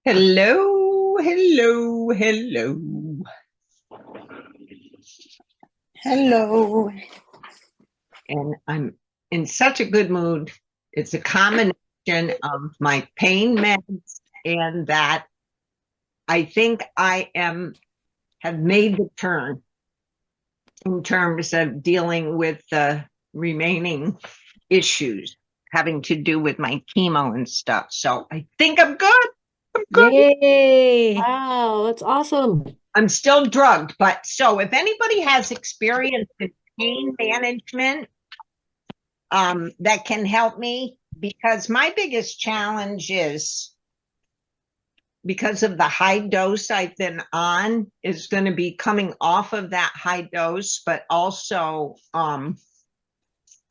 Hello, hello, hello. Hello. And I'm in such a good mood. It's a combination of my pain meds and that I think have made the turn in terms of dealing with the remaining issues having to do with my chemo and stuff. So I think I'm good. I'm good. Yay! Wow, that's awesome. I'm still drugged, but so if anybody has experience in pain management, that can help me, because my biggest challenge is because of the high dose I've been on is going to be coming off of that high dose, but also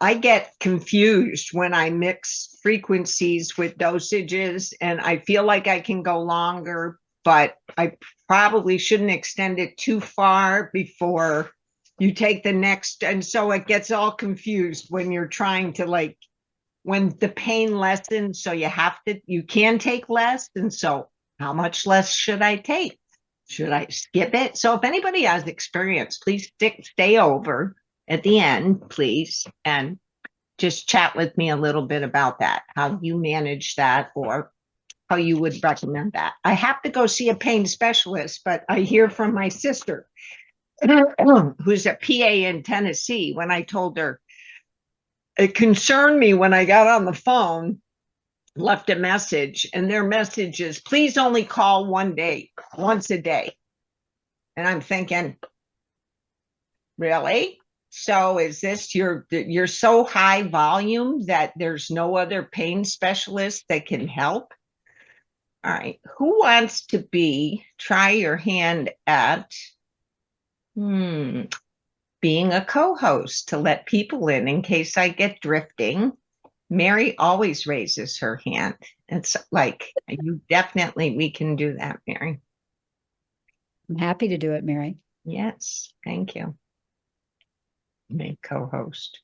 I get confused when I mix frequencies with dosages, and I feel like I can go longer, but I probably shouldn't extend it too far before you take the next. And so it gets all confused when you're trying to, like, when the pain lessens, so you can take less. And so how much less should I take? Should I skip it? So if anybody has experience, please stay over at the end, please, and just chat with me a little bit about that, how you manage that, or how you would recommend that. I have to go see a pain specialist, but I hear from my sister, who's a PA in Tennessee, when I told her it concerned me when I got on the phone, left a message, and their message is, please only call once a day. And I'm thinking, really? So is this you're so high volume that there's no other pain specialist that can help? All right. Who wants to try your hand at being a co-host to let people in case I get drifting? Mary always raises her hand. It's like, we can do that, Mary. I'm happy to do it, Mary. Yes, thank you. Make co-host.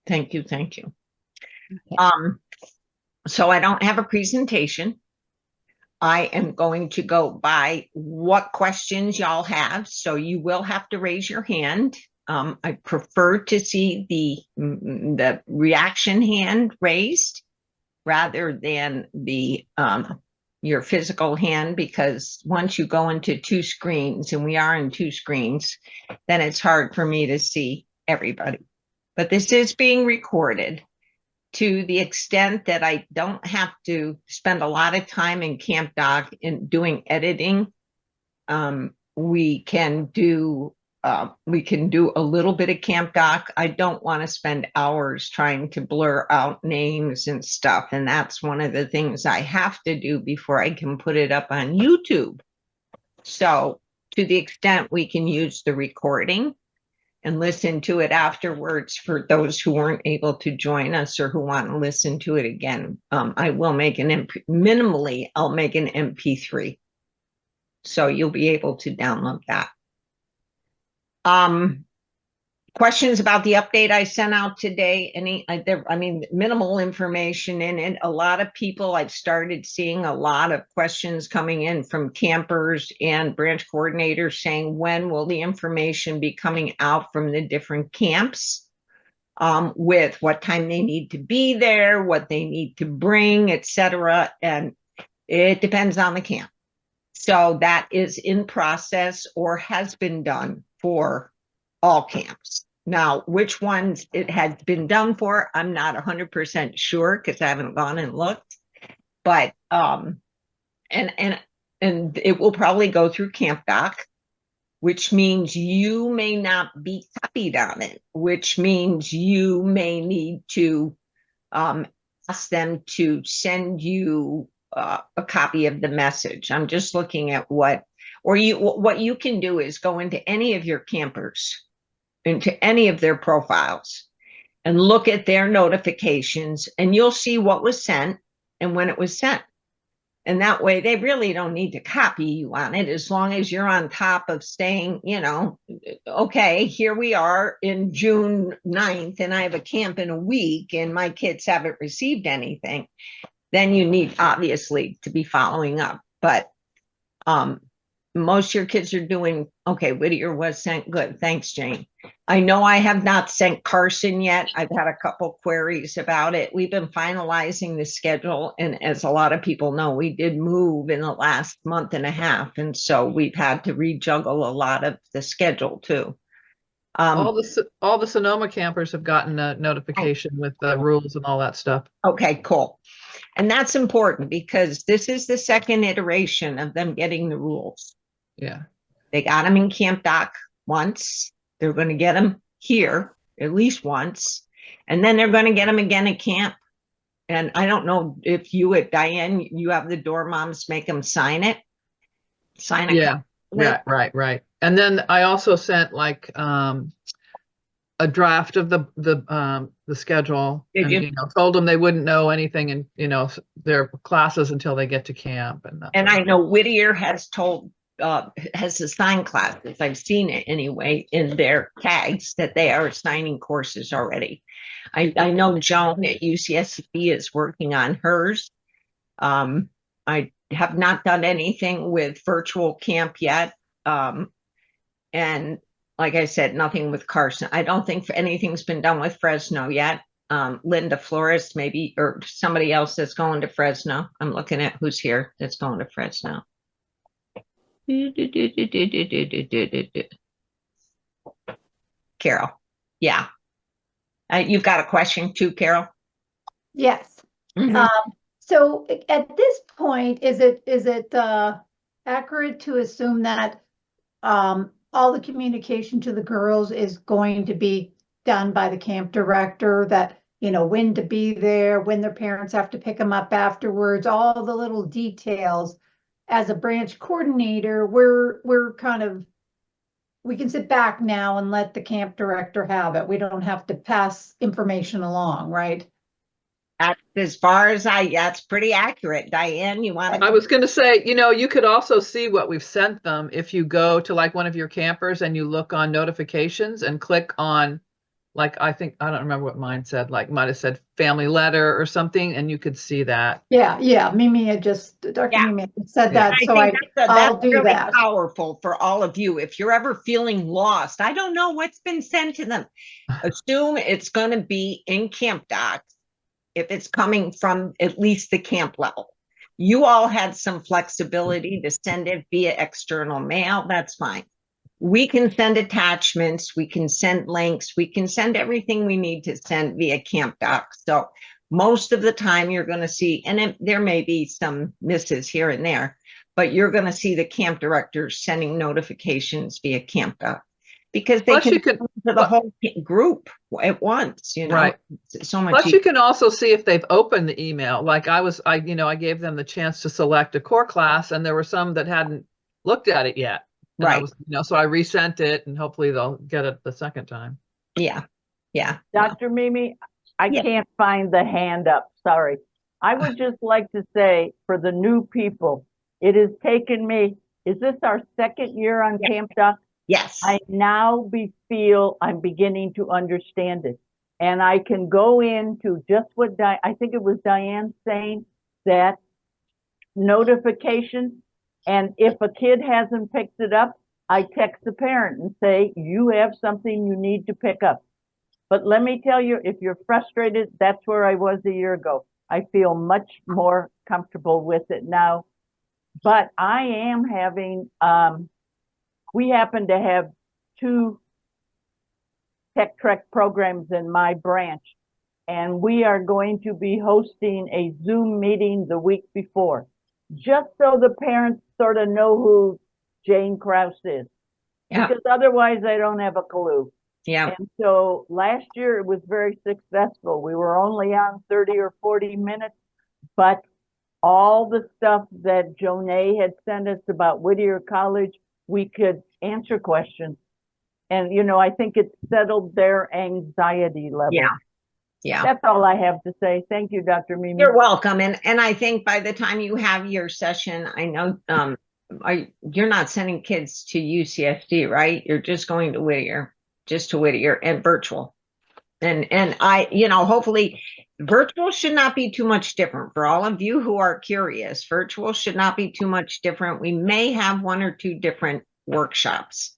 Thank you, thank you. Okay. So I don't have a presentation. I am going to go by what questions y'all have. So you will have to raise your hand. I prefer to see the reaction hand raised rather than your physical hand, because once you go into two screens, and we are in two screens, then it's hard for me to see everybody. But this is being recorded. To the extent that I don't have to spend a lot of time in Camp Doc in doing editing, we can do a little bit of Camp Doc. I don't want to spend hours trying to blur out names and stuff, and that's one of the things I have to do before I can put it up on YouTube. So to the extent we can use the recording and listen to it afterwards for those who weren't able to join us or who want to listen to it again. I will make minimally, I'll make an MP3. So you'll be able to download that. Questions about the update I sent out today? Minimal information in it. A lot of people, I've started seeing a lot of questions coming in from campers and branch coordinators saying, when will the information be coming out from the different camps, with what time they need to be there, what they need to bring, etc. And it depends on the camp. So that is in process or has been done for all camps. Now, which ones it has been done for, I'm not 100% sure because I haven't gone and looked. But and it will probably go through Camp Doc, which means you may not be copied on it, which means you may need to ask them to send you a copy of the message. I'm just looking at what you can do is go into any of your campers, into any of their profiles, and look at their notifications, and you'll see what was sent and when it was sent. And that way they really don't need to copy you on it, as long as you're on top of staying, okay, here we are in June 9th, and I have a camp in a week and my kids haven't received anything. then you need obviously to be following up. But most of your kids are doing okay. Whittier was sent. Good. Thanks, Jane. I know I have not sent Carson yet. I've had a couple queries about it. We've been finalizing the schedule. And as a lot of people know, we did move in the last month and a half. And so we've had to rejuggle a lot of the schedule too. All the Sonoma campers have gotten a notification with the rules and all that stuff. Okay, cool. And that's important because this is the second iteration of them getting the rules. Yeah. They got them in Camp Doc once. They're going to get them here at least once. And then they're going to get them again at camp. And I don't know if you at Diane, you have the dorm moms make them sign it. Sign it. Yeah. Right. And then I also sent like a draft of the schedule. Did and, you? Told them they wouldn't know anything in their classes until they get to camp. And I know Whittier has has assigned classes. I've seen it anyway in their tags that they are assigning courses already. I know Joan at UCSB is working on hers. I have not done anything with virtual camp yet. And like I said, nothing with Carson. I don't think anything's been done with Fresno yet. Linda Flores, maybe, or somebody else that's going to Fresno. I'm looking at who's here that's going to Fresno. Carol. Yeah. You've got a question too, Carol? Yes. Mhm. So at this point, is it accurate to assume that all the communication to the girls is going to be done by the camp director, that, when to be there, when their parents have to pick them up afterwards, all the little details? As a branch coordinator, we're kind of, we can sit back now and let the camp director have it. We don't have to pass information along, right? As far as that's pretty accurate. Diane, you want to? I was going to say, you could also see what we've sent them if you go to like one of your campers and you look on notifications and click on, like, I don't remember what mine said, like might have said family letter or something, and you could see that. Yeah. Mimi had Dr. Mimi had said that, so I'll do really that. Powerful for all of you. If you're ever feeling lost, I don't know what's been sent to them. Assume it's going to be in Camp Docs. If it's coming from at least the camp level. You all had some flexibility to send it via external mail. That's fine. We can send attachments. We can send links. We can send everything we need to send via Camp Docs. So most of the time you're going to see, and there may be some misses here and there, but you're going to see the camp directors sending notifications via Camp Docs. Because they can to the whole group at once, Right. So much. Plus, you can also see if they've opened the email. Like I gave them the chance to select a core class, and there were some that hadn't looked at it yet. And right. So I resent it, and hopefully they'll get it the second time. Yeah. Dr. Mimi, I can't find the hand up. Sorry. I would just like to say for the new people, it has taken me, is this our second year on Camp Doc? Yes. I now feel I'm beginning to understand it. And I can go into just what I think it was Diane saying, that notification. And if a kid hasn't picked it up, I text the parent and say, you have something you need to pick up. But let me tell you, if you're frustrated, that's where I was a year ago. I feel much more comfortable with it now. But I am having, we happen to have 2 Tech Trek programs in my branch, and we are going to be hosting a Zoom meeting the week before, just so the parents sort of know who Jane Krause is. Yeah. Because otherwise they don't have a clue. Yeah. And so last year it was very successful. We were only on 30 or 40 minutes, but all the stuff that Jonay had sent us about Whittier College, we could answer questions. And, I think it settled their anxiety level. Yeah. That's all I have to say. Thank you, Dr. Mimi. You're welcome. And I think by the time you have your session, I know you're not sending kids to UCSD, right? You're just going to Whittier, and virtual. And I, hopefully virtual should not be too much different. For all of you who are curious, virtual should not be too much different. We may have 1 or 2 different workshops.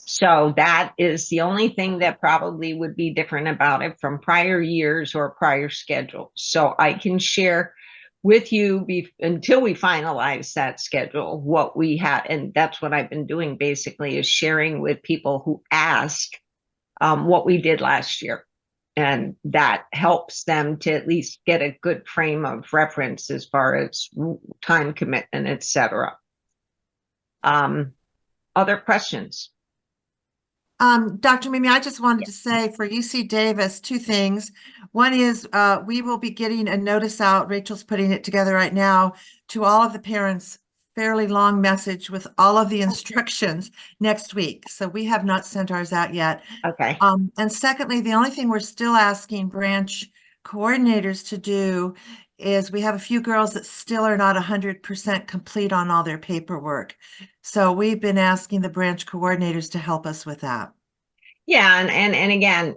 So that is the only thing that probably would be different about it from prior years or prior schedules. So I can share with you until we finalize that schedule, what we have. And that's what I've been doing basically, is sharing with people who ask what we did last year. And that helps them to at least get a good frame of reference as far as time commitment, etc. Other questions? Dr. Mimi, I just wanted to say for UC Davis, 2 things. One is we will be getting a notice out. Rachel's putting it together right now to all of the parents, fairly long message with all of the instructions next week. So we have not sent ours out yet. Okay. And secondly, the only thing we're still asking branch coordinators to do is we have a few girls that still are not 100% complete on all their paperwork. So we've been asking the branch coordinators to help us with that. Yeah, and again,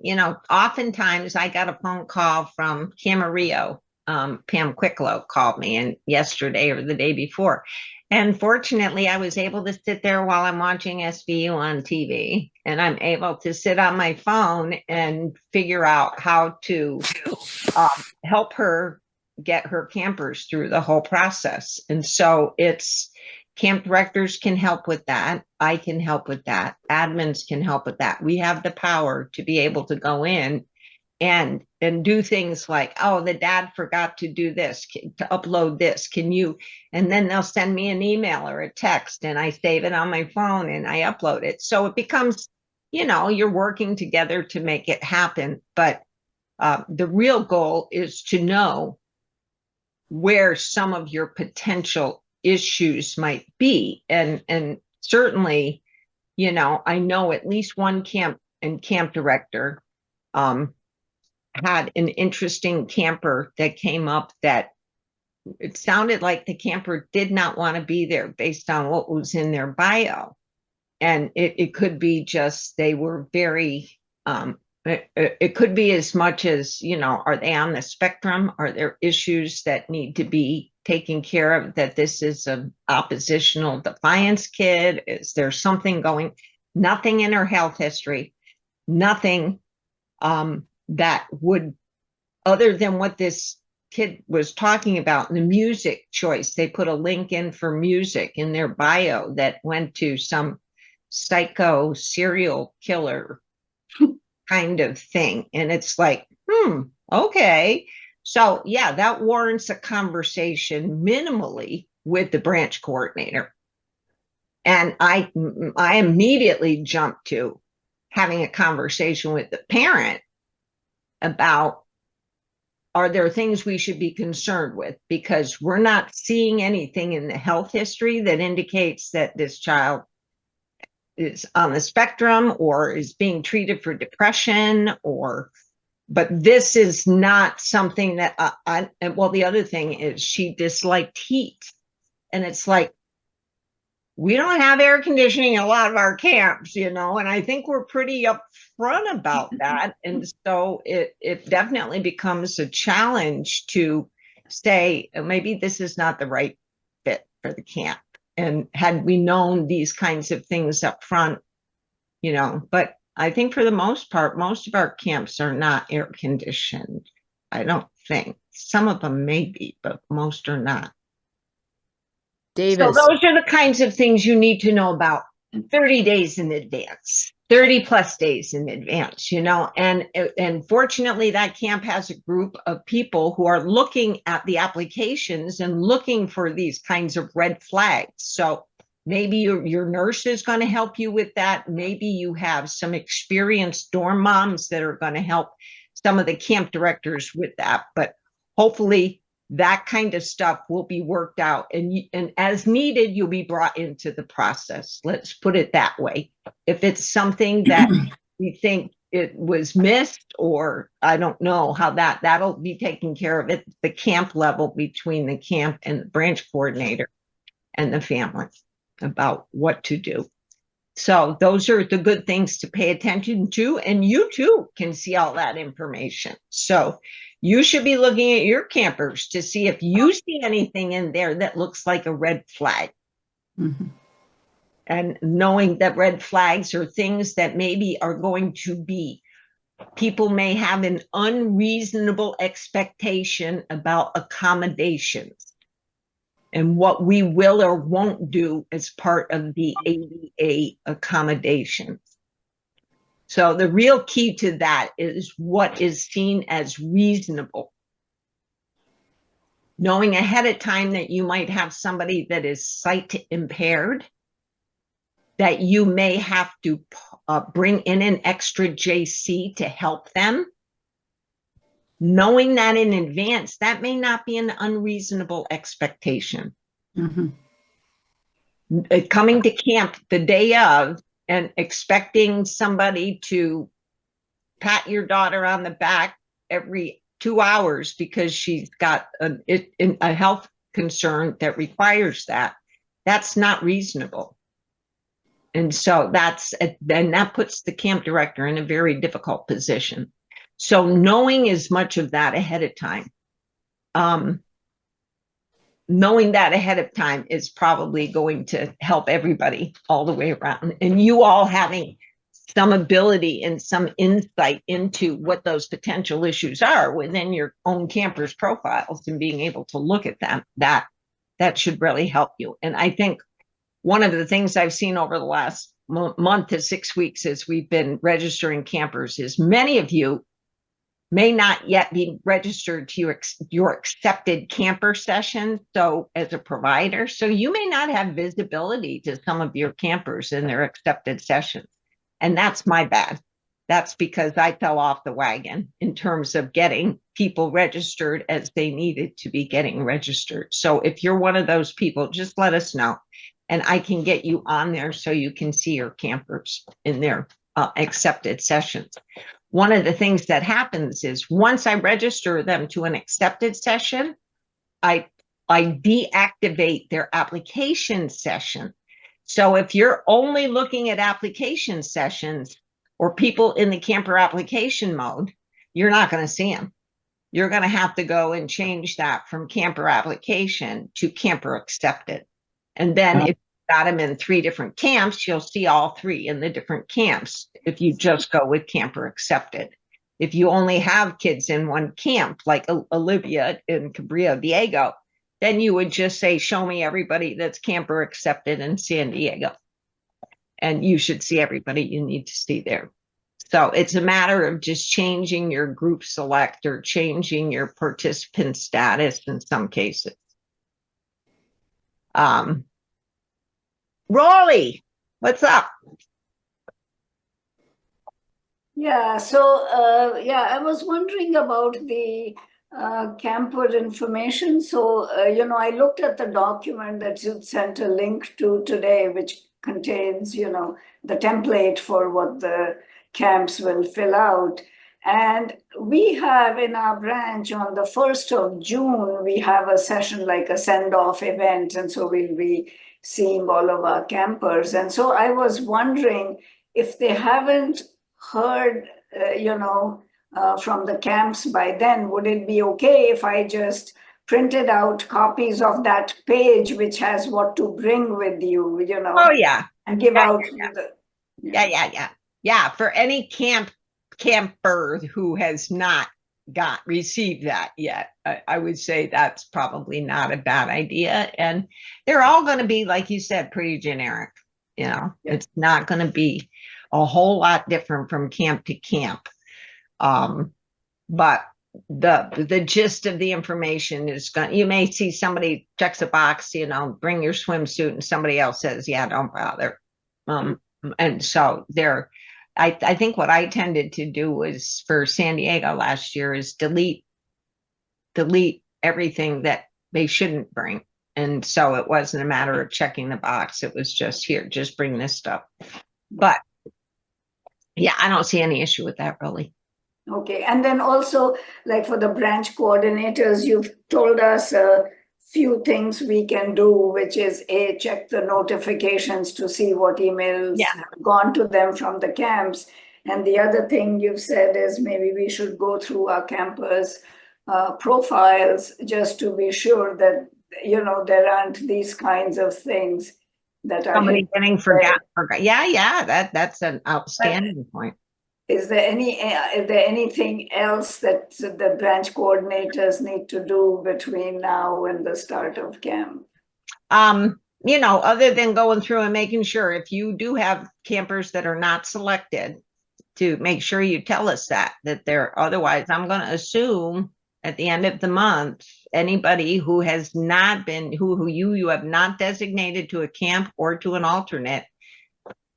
oftentimes I got a phone call from Camarillo. Pam Quicklow called me and yesterday or the day before. And fortunately, I was able to sit there while I'm watching SVU on TV, and I'm able to sit on my phone and figure out how to help her get her campers through the whole process. And so camp directors can help with that. I can help with that. Admins can help with that. We have the power to be able to go in and do things like, oh, the dad forgot to do this, to upload this. Can you? And then they'll send me an email or a text, and I save it on my phone and I upload it. So it becomes, you're working together to make it happen. But the real goal is to know where some of your potential issues might be. And certainly, I know at least one camp director had an interesting camper that came up that it sounded like the camper did not want to be there based on what was in their bio. And it could be just they were very it could be as much as, are they on the spectrum? Are there issues that need to be taken care of, that this is an oppositional defiance kid? Is there something going? Nothing in her health history, nothing that would, other than what this kid was talking about, the music choice. They put a link in for music in their bio that went to some psycho serial killer kind of thing. And it's like, okay. So yeah, that warrants a conversation minimally with the branch coordinator. And I immediately jumped to having a conversation with the parent about, are there things we should be concerned with? Because we're not seeing anything in the health history that indicates that this child is on the spectrum or is being treated for depression, but this is not something that the other thing is she disliked heat. And it's like, we don't have air conditioning in a lot of our camps, and I think we're pretty upfront about that. And so it definitely becomes a challenge to say, maybe this is not the right fit for the camp. And had we known these kinds of things up front, but I think for the most part, most of our camps are not air conditioned. I don't think. Some of them may be, but most are not. Davis. So those are the kinds of things you need to know about 30 days in advance, 30 plus days in advance, and fortunately that camp has a group of people who are looking at the applications and looking for these kinds of red flags. So maybe your nurse is going to help you with that. Maybe you have some experienced dorm moms that are going to help some of the camp directors with that, but hopefully that kind of stuff will be worked out, and as needed, you'll be brought into the process. Let's put it that way. If it's something that we think it was missed, or I don't know how that'll be taken care of at the camp level between the camp and the branch coordinator and the family about what to do. So those are the good things to pay attention to, and you too can see all that information. So You should be looking at your campers to see if you see anything in there that looks like a red flag. Mhm. And knowing that red flags are things that maybe are going to be, people may have an unreasonable expectation about accommodations and what we will or won't do as part of the ADA accommodations. So the real key to that is what is seen as reasonable. Knowing ahead of time that you might have somebody that is sight impaired, that you may have to bring in an extra JC to help them. Knowing that in advance, that may not be an unreasonable expectation. Mhm. Coming to camp the day of and expecting somebody to pat your daughter on the back every 2 hours because she's got a health concern that requires that, that's not reasonable. And so then that puts the camp director in a very difficult position. So knowing as much of that ahead of time, knowing that ahead of time is probably going to help everybody all the way around. And you all having some ability and some insight into what those potential issues are within your own campers' profiles and being able to look at them, that should really help you. And I think one of the things I've seen over the last month to 6 weeks as we've been registering campers is many of you may not yet be registered to your accepted camper session. So as a provider, so you may not have visibility to some of your campers in their accepted sessions. And that's my bad. That's because I fell off the wagon in terms of getting people registered as they needed to be getting registered. So if you're one of those people, just let us know. And I can get you on there so you can see your campers in their accepted sessions. One of the things that happens is once I register them to an accepted session, I deactivate their application session. So if you're only looking at application sessions or people in the camper application mode, you're not going to see them. You're going to have to go and change that from camper application to camper accepted. And then if you've got them in 3 different camps, you'll see all 3 in the different camps if you just go with camper accepted. If you only have kids in one camp, like Olivia in Cabrillo Diego, then you would just say, show me everybody that's camper accepted in San Diego. And you should see everybody you need to see there. So it's a matter of just changing your group select or changing your participant status in some cases. Rolly, what's up? Yeah, so I was wondering about the camper information. So, I looked at the document that you sent a link to today, which contains, the template for what the camps will fill out. And we have in our branch on the 1st of June, we have a session like a send-off event. And so we'll be seeing all of our campers. And so I was wondering if they haven't heard, from the camps by then, would it be okay if I just printed out copies of that page, which has what to bring with you, Oh, yeah. and give out the. Yeah. For any camper who has not received that yet, I would say that's probably not a bad idea. And they're all going to be, like you said, pretty generic. It's not going to be a whole lot different from camp to camp. But the gist of the information is you may see somebody checks a box, bring your swimsuit, and somebody else says, yeah, don't bother. And so I think what I tended to do was for San Diego last year is delete everything that they shouldn't bring. And so it wasn't a matter of checking the box. It was just here, just bring this stuff. But yeah, I don't see any issue with that really. Okay, and then also like for the branch coordinators, you've told us a few things we can do, which is check the notifications to see what emails have gone to them from the camps. And the other thing you've said is maybe we should go through our campers profiles just to be sure that, you know, there aren't these kinds of things that are Somebody hidden getting away. forgot. Yeah, that's an outstanding point. Is there anything else that the branch coordinators need to do between now and the start of camp? You know, other than going through and making sure if you do have campers that are not selected, to make sure you tell us that they're, otherwise I'm going to assume at the end of the month, anybody who has not been, who you have not designated to a camp or to an alternate,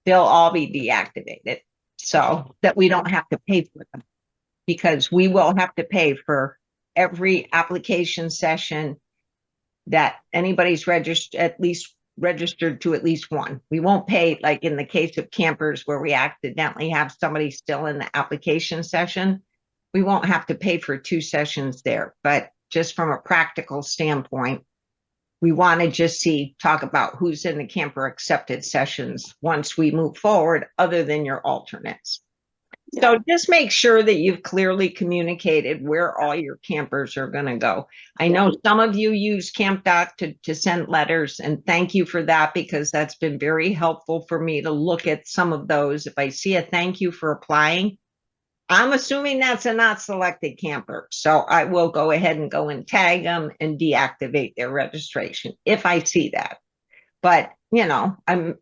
they'll all be deactivated, so that we don't have to pay for them, because we will have to pay for every application session that anybody's registered, at least registered to at least one. We won't pay, like in the case of campers where we accidentally have somebody still in the application session, we won't have to pay for 2 sessions there. But just from a practical standpoint, we want to just talk about who's in the camper accepted sessions once we move forward, other than your alternates. So just make sure that you've clearly communicated where all your campers are going to go. I know some of you use CampDoc to send letters, and thank you for that, because that's been very helpful for me to look at some of those. If I see a thank you for applying, I'm assuming that's a not selected camper. So I will go ahead and go and tag them and deactivate their registration if I see that. But, you know, I'm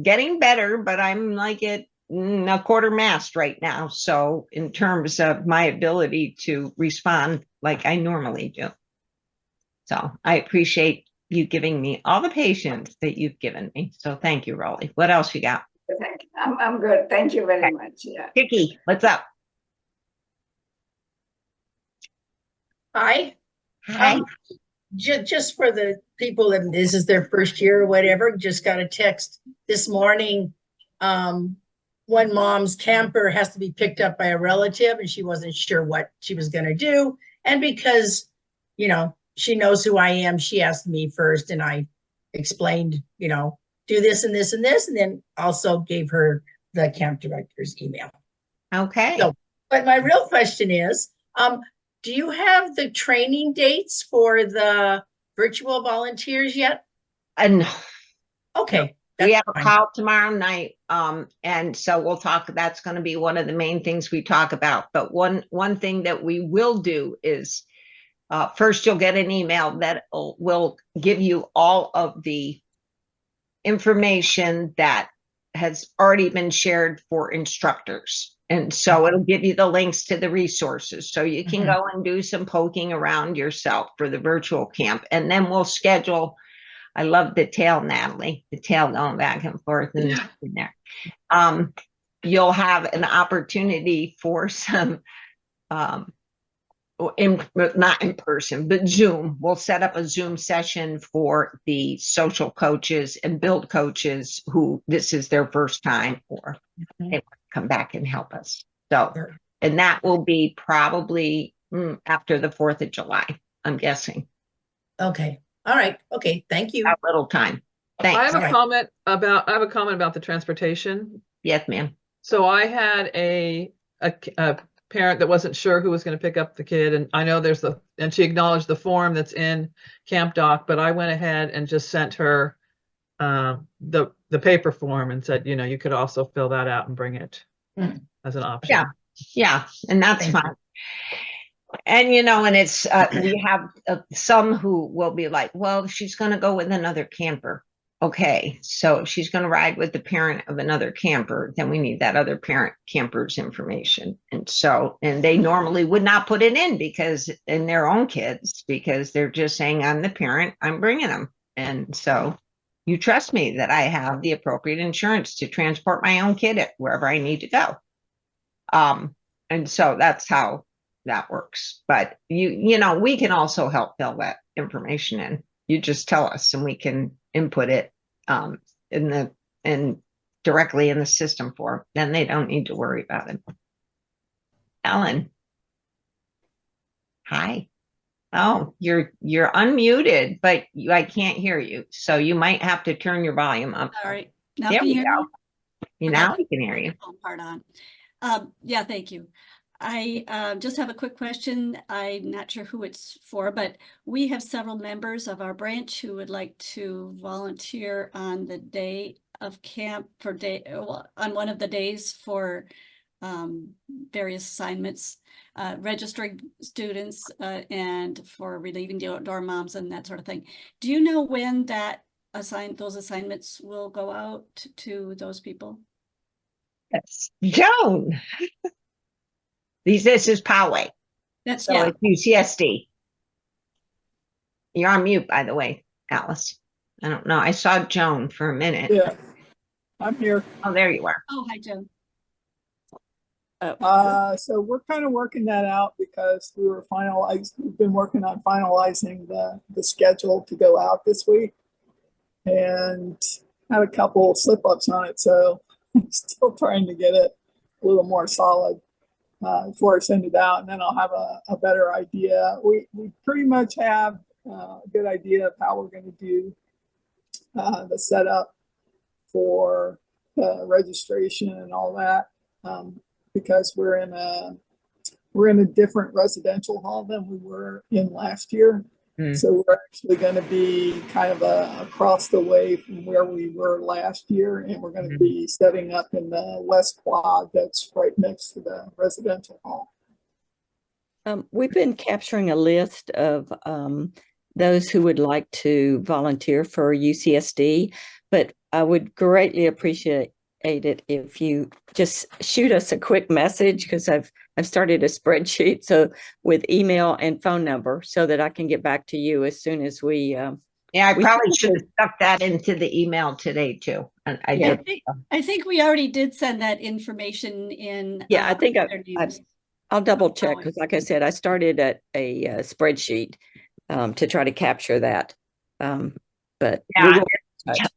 getting better, but I'm like at a quarter mast right now. So in terms of my ability to respond like I normally do. So I appreciate you giving me all the patience that you've given me. So thank you, Rolly. What else you got? Thank you. I'm good. Thank you very much. Yeah. Vicky, what's up? Hi. Hi. Just for the people that this is their first year or whatever, just got a text this morning. One mom's camper has to be picked up by a relative, and she wasn't sure what she was going to do. And because, you know, she knows who I am, she asked me first, and I explained, you know, do this and this and this, and then also gave her the camp director's email. Okay. So, but my real question is, do you have the training dates for the virtual volunteers yet? And Okay. we have a fine. call tomorrow night. And so we'll talk, that's going to be one of the main things we talk about. But one thing that we will do is, first you'll get an email that will give you all of the information that has already been shared for instructors. And so it'll give you the links to the resources, so you can go and do some poking around yourself for the virtual camp. And then we'll schedule, I love the tail, Natalie, the tail going back and forth in there. You'll have an opportunity for some, not in person, but Zoom. We'll set up a Zoom session for the social coaches and build coaches who this is their first time, or they want to come back and help us. So, and that will be probably after the 4th of July, I'm guessing. Okay. All right. Okay. Thank you. A little time. Thanks. I have a comment about the transportation. Yes, ma'am. So I had a parent that wasn't sure who was going to pick up the kid, and I know and she acknowledged the form that's in CampDoc, but I went ahead and just sent her the paper form and said, you know, you could also fill that out and bring it as an option. Yeah, and that's fine. And you know, and it's we have some who will be like, well, she's going to go with another camper. Okay, so if she's going to ride with the parent of another camper, then we need that other parent camper's information. And so, and they normally would not put it in because in their own kids, because they're just saying, I'm the parent, I'm bringing them. And so you trust me that I have the appropriate insurance to transport my own kid wherever I need to go. And so that's how that works. But you know, we can also help fill that information in. You just tell us and we can input it directly in the system form. Then they don't need to worry about it. Ellen. Hi. Oh, you're unmuted, but I can't hear you. So you might have to turn your volume up. All right. Now There can we you hear go. me? Now we can hear you. Part on. Yeah, thank you. I just have a quick question. I'm not sure who it's for, but we have several members of our branch who would like to volunteer on the day of camp for on one of the days for various assignments, registering students and for relieving dorm moms and that sort of thing. Do you know when those assignments will go out to those people? Yes. Joan. This is Poway. That's So yeah. it's UCSD. You're on mute, by the way, Alice. I don't know. I saw Joan for a minute. Yeah, I'm here. Oh, there you are. Oh, hi, Joan. So we're kind of working that out because we've been working on finalizing the schedule to go out this week and had a couple slip ups on it. So I'm still trying to get it a little more solid before I send it out. And then I'll have a better idea. We pretty much have a good idea of how we're going to do the setup for the registration and all that. Because we're in a different residential hall than we were in last year. So we're actually going to be kind of across the way from where we were last year, and we're going to be setting up in the West Quad that's right next to the residential hall. We've been capturing a list of those who would like to volunteer for UCSD, but I would greatly appreciate it if you just shoot us a quick message, because I've started a spreadsheet, so with email and phone number, so that I can get back to you as soon as we Yeah, I probably should have stuck that into the email today too. And I did. I think we already did send that information in. Yeah, I think their news. I'll double check, because like I said, I started at a spreadsheet to try to capture that. But Yeah, we will be in touch.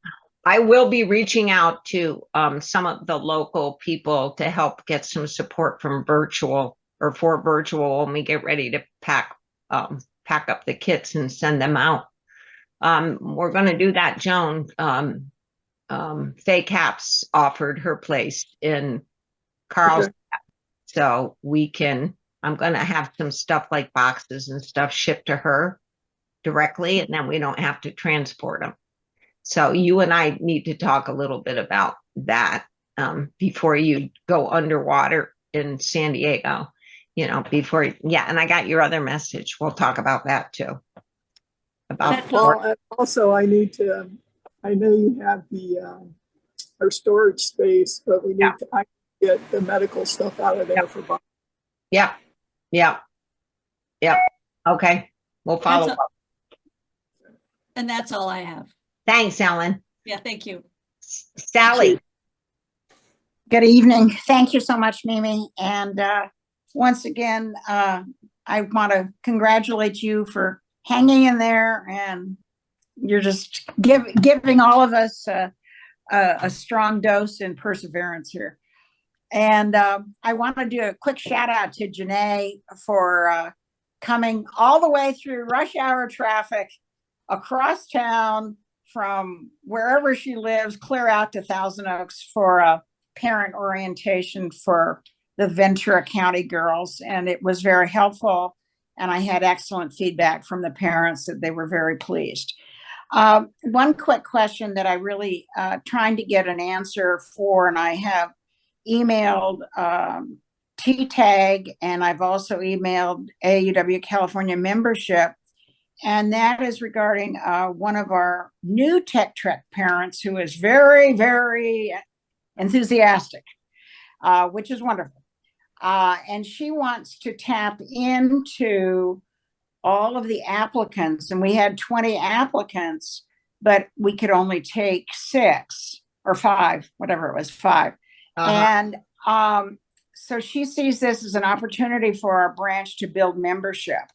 I will be reaching out to some of the local people to help get some support from virtual when we get ready to pack up the kits and send them out. We're going to do that. Joan, Faye Caps offered her place in Carl's, so I'm going to have some stuff like boxes and stuff shipped to her directly, and then we don't have to transport them. So you and I need to talk a little bit about that before you go underwater in San Diego, and I got your other message. We'll talk about that too. And also I know you have our storage space, but we need to get the medical stuff out of there for Bob. Yeah. Okay. We'll follow up. And that's all I have. Thanks, Ellen. Yeah, thank you. Sally. Good evening. Thank you so much, Mimi. And once again, I want to congratulate you for hanging in there, and you're just giving all of us a strong dose and perseverance here. And I want to do a quick shout out to Janae for coming all the way through rush hour traffic across town from wherever she lives, clear out to Thousand Oaks for a parent orientation for the Ventura County girls. And it was very helpful. And I had excellent feedback from the parents that they were very pleased. One quick question that I really trying to get an answer for, and I have emailed TTAG, and I've also emailed AUW California membership. And that is regarding one of our new Tech Trek parents who is very, very enthusiastic, which is wonderful. And she wants to tap into all of the applicants. And we had 20 applicants, but we could only take 6 or 5, whatever it was, 5. And so she sees this as an opportunity for our branch to build membership.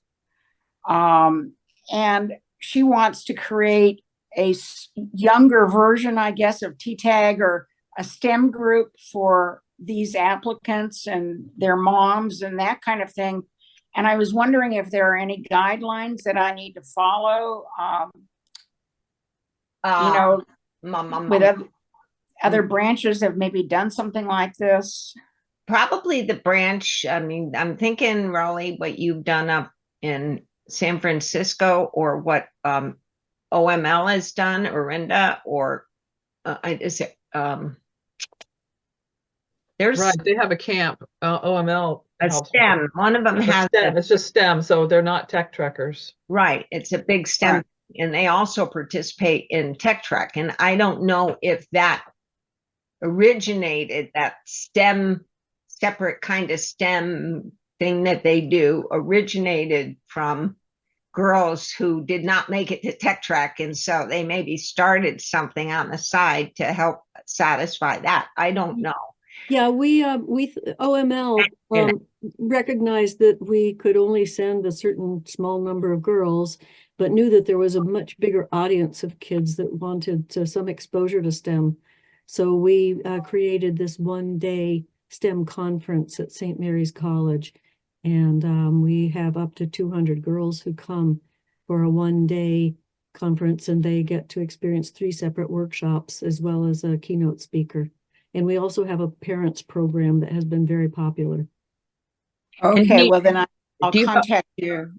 And she wants to create a younger version, I guess, of TTAG, or a STEM group for these applicants and their moms and that kind of thing. And I was wondering if there are any guidelines that I need to follow, with other branches have maybe done something like this. probably the branch, I mean, I'm thinking, Raleigh, what you've done up in San Francisco, or what OML has done, Orinda, or is it there's Right, they have a camp, OML a helps. STEM. One of them It's has STEM, it's just STEM, so they're not tech trekkers. right. It's a big STEM, Right. and they also participate in Tech Trek. And I don't know if that originated, that STEM, separate kind of STEM thing that they do, originated from girls who did not make it to Tech Trek, and so they maybe started something on the side to help satisfy that. I don't know. Yeah, we OML Yeah. recognized that we could only send a certain small number of girls, but knew that there was a much bigger audience of kids that wanted some exposure to STEM. So we created this 1-day STEM conference at St. Mary's College, and we have up to 200 girls who come for a 1-day conference, and they get to experience 3 separate workshops as well as a keynote speaker. And we also have a parents program that has been very popular. Okay, you- well then I'll do you- contact you.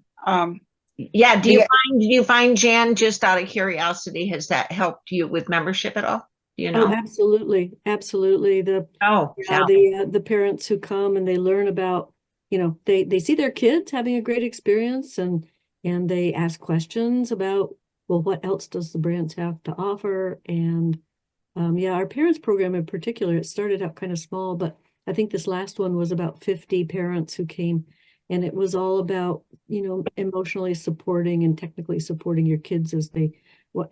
Yeah, do Yeah. you find, Jan, just out of curiosity, has that helped you with membership at all? Do you Oh, know? absolutely, absolutely. Yeah. The parents who come and they learn about, they see their kids having a great experience, and they ask questions about, well, what else does the branch have to offer? And yeah, our parents program in particular, it started out kind of small, but I think this last one was about 50 parents who came, and it was all about, emotionally supporting and technically supporting your kids as they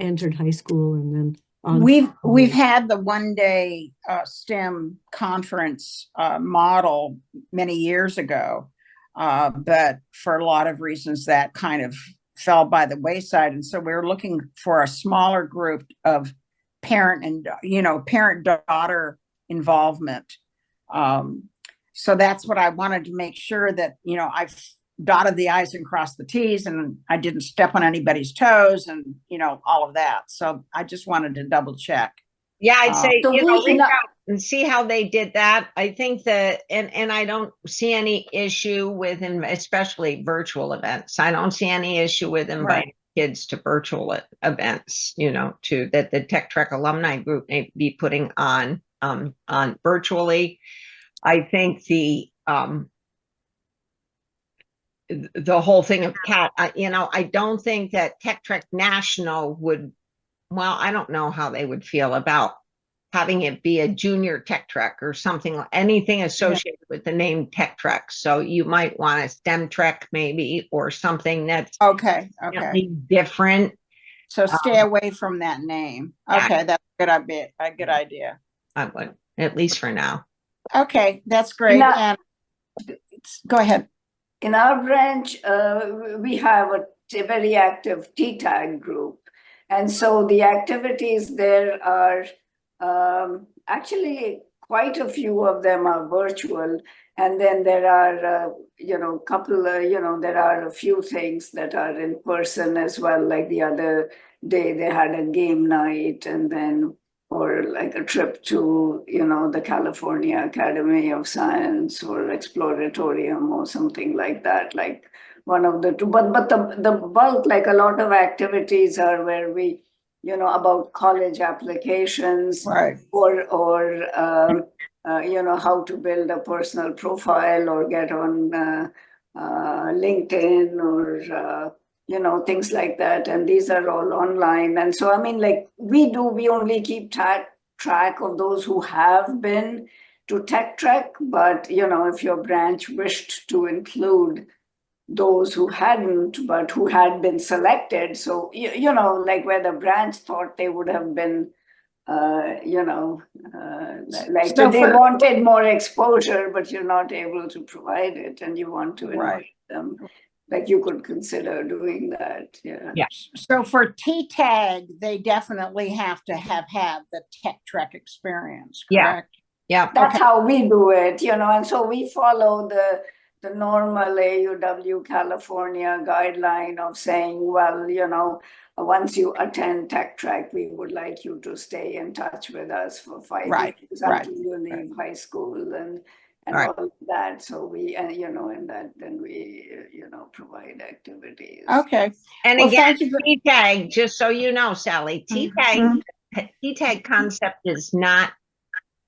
entered high school and then on. We've had the 1-day STEM conference model many years ago, but for a lot of reasons that kind of fell by the wayside, and so we're looking for a smaller group of parent and parent-daughter involvement. So that's what I wanted to make sure that I've dotted the I's and crossed the T's, and I didn't step on anybody's toes, and all of that. So I just wanted to double check. Yeah, I'd say, So reach out and see how they did that. I think that, and I don't see any issue with them, especially virtual events. I don't see any issue with inviting kids to virtual events, to that the Tech Trek alumni group may be putting on virtually. I think the whole thing of Cat, I don't think that Tech Trek National would, well, I don't know how they would feel about having it be a junior Tech Trek or something, anything associated with the name Tech Trek. So you might want a STEM Trek maybe, or something that's Okay. different. So stay away from that name. Okay, that's a good idea. I would, at least for now. Okay, that's great. Now- And go ahead. In our branch, we have a very active T-Tag group. And so the activities there are actually quite a few of them are virtual. And then there are, there are a few things that are in person as well. Like the other day, they had a game night, and then, or like a trip to, the California Academy of Science or Exploratorium or something like that, like one of the two. But the bulk, like a lot of activities are where we, about college applications, Right. or how to build a personal profile or get on LinkedIn, or things like that. And these are all online. And so, I mean, like we only keep track of those who have been to Tech Trek, but if your branch wished to include those who hadn't, but who had been selected, so like where the branch thought they would have been, like So they for- wanted more exposure, but you're not able to provide it, and you want to invite them. Like you could consider doing that. Yeah. So for T-Tag, they definitely have to have had the Tech Trek experience, correct? Yeah. That's how we do it, and so we follow the normal AUW California guideline of saying, well, once you attend Tech Trek, we would like you to stay in touch with us for 5 years until you leave high school. and Right. all of that. So we, and that then we, provide activities. Okay. And Well, again, thank you. T-tag, just so you know, Sally, Mhm. T-tag concept is not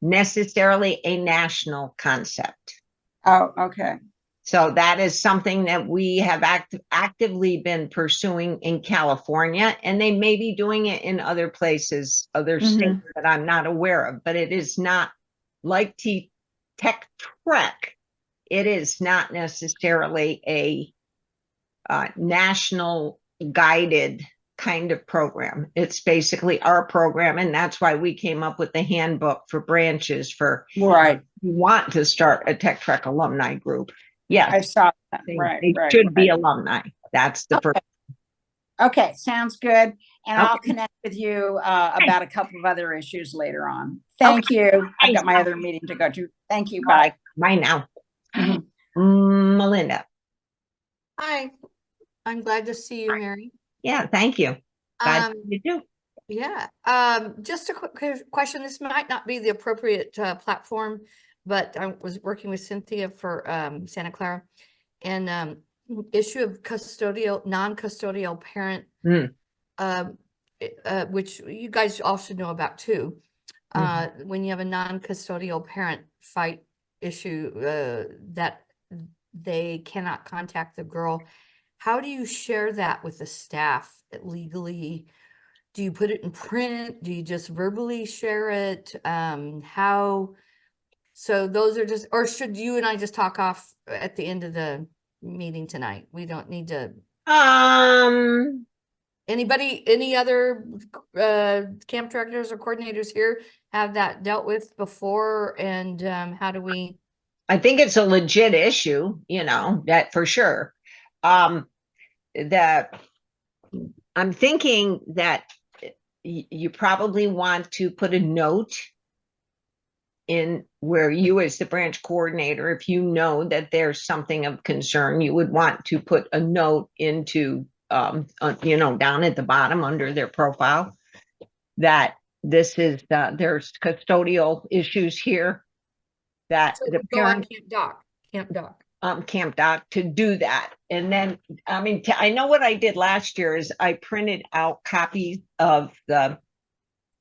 necessarily a national concept. Oh, okay. So that is something that we have actively been pursuing in California, and they may be doing it in other places, other states that I'm not aware of, but it is not like Tech Trek. It is not necessarily a national guided kind of program. It's basically our program, and that's why we came up with the handbook for branches for Right. you want to start a Tech Trek alumni group. Yes, I saw that. they, Right. they right, should be right. alumni. That's the first. Okay, sounds good. And I'll Okay. connect with you about a couple of other issues later on. Thank you. I've got my Thanks. other meeting to go to. Thank you. All Bye. right, bye now. Mhm. Melinda. Hi, I'm glad to see you, Mary. Yeah, thank you. Glad Um, you do. yeah, just a quick question. This might not be the appropriate platform, but I was working with Cynthia for Santa Clara, and issue of custodial, non-custodial parent, Mm. Which you guys all should know about too. When you have a non-custodial parent fight issue that they cannot contact the girl, how do you share that with the staff legally? Do you put it in print? Do you just verbally share it? How? So those are just, or should you and I just talk off at the end of the meeting tonight? We don't need to. Anybody, any other camp directors or coordinators here have that dealt with before? And how do we? I think it's a legit issue, that for sure. That I'm thinking that you probably want to put a note in where you as the branch coordinator, if you know that there's something of concern, you would want to put a note into, down at the bottom under their profile, that this is, there's custodial issues here, that So the go on parent Camp Doc. Camp Doc to do that. And then, I mean, I know what I did last year is I printed out copies of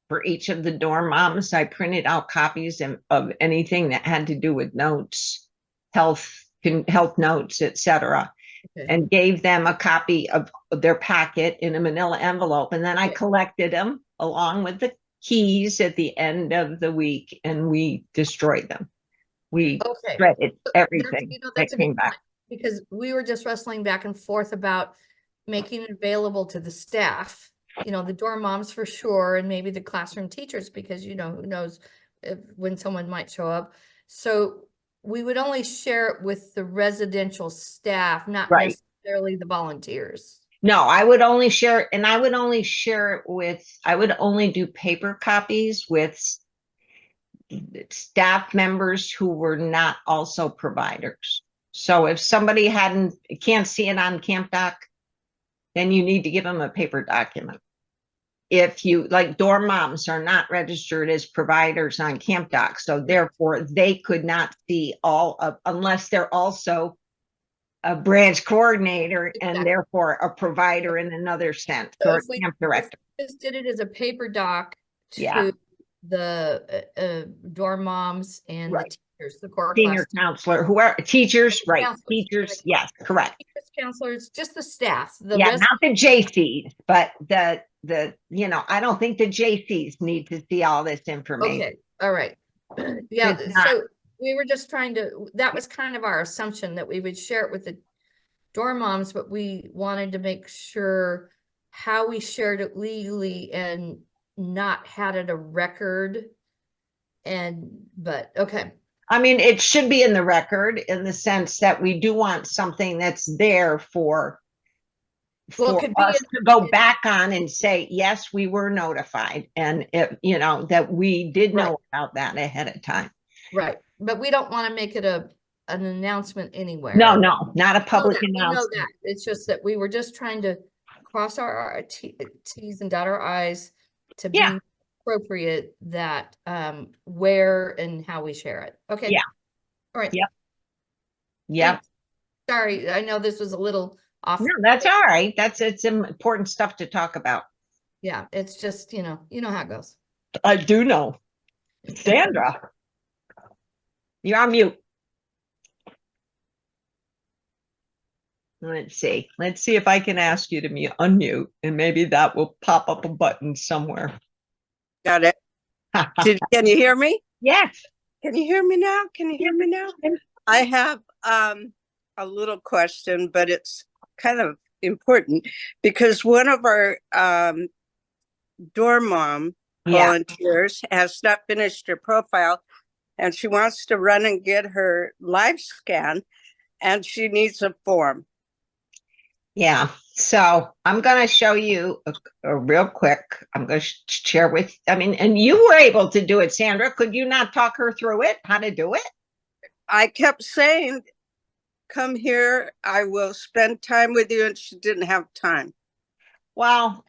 for each of the dorm moms, I printed out copies of anything that had to do with notes, health notes, etc., and gave them a copy of their packet in a manila envelope. And then I collected them along with the keys at the end of the week, and we destroyed them. We shredded everything That's that a came good back. point, because we were just wrestling back and forth about making it available to the staff, the dorm moms for sure, and maybe the classroom teachers, because who knows when someone might show up. So we would only share it with the residential staff, not necessarily the volunteers. No, I would only share, and I would only share it with, I would only do paper copies with staff members who were not also providers. So if somebody can't see it on Camp Doc, then you need to give them a paper document. If you, like, dorm moms are not registered as providers on Camp Doc, so therefore they could not see all of, unless they're also a branch coordinator and therefore a provider in another sense, So or if we camp director. just did it as a paper doc to Yeah. the dorm moms and the teachers, the core Senior class counselor, whoever, teachers, right, counselors, teachers, yes, correct. teachers, counselors, just the staff. Yeah, not the JCs, but the I don't think the JCs need to see all this information. Okay, all right. Yeah, It's not. so we were just trying to, that was kind of our assumption, that we would share it with the dorm moms, but we wanted to make sure how we shared it legally and not had it a record. But okay. I mean, it should be in the record in the sense that we do want something that's there for us to go back on and say, yes, we were notified, and that we did know about that ahead of time. Right, but we don't want to make it an announcement anywhere. No, not a public We know announcement. that. It's just that we were just trying to cross our T's and dot our I's to be appropriate, that where and how we share it. Okay. Yeah. right. Yep. Yep. Thanks. Sorry, I know this was a little off. No, that's all right. It's important stuff to talk about. Yeah, it's just, you know how it goes. I do know. Sandra, you're on mute. Let's see. Let's see if I can ask you to unmute, and maybe that will pop up a button somewhere. Got it. Can you hear me? Yes. Can you hear me now? Can you hear me now? I have a little question, but it's kind of important because one of our dorm mom volunteers has not finished her profile and she wants to run and get her live scan and she needs a form. Yeah. So I'm going to show you a real quick. I'm going to share with, and you were able to do it, Sandra. Could you not talk her through it, how to do it? I kept saying, come here, I will spend time with you, and she didn't have time. Well,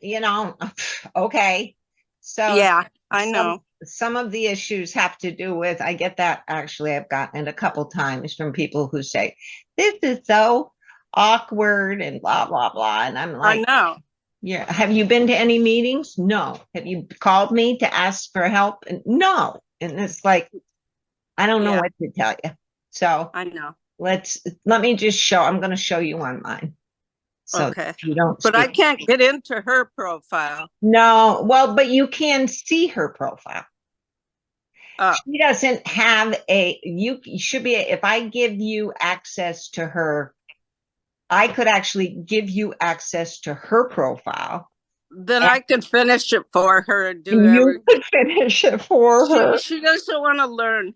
okay. So yeah, I know. Some of the issues have to do with, I get that actually, I've gotten it a couple times from people who say, this is so awkward and blah, blah, blah. And I'm like, I know. Yeah. Have you been to any meetings? No. Have you called me to ask for help? And no. And it's like, I don't know what to tell you. So I know. let me just show, I'm going to show you on mine. So okay. You don't but I can't get into her profile. No. Well, but you can see her profile. She doesn't have you should be, if I give you access to her, I could actually give you access to her profile. Then I could finish it for her and do you everything. Could finish it for her. She doesn't want to learn.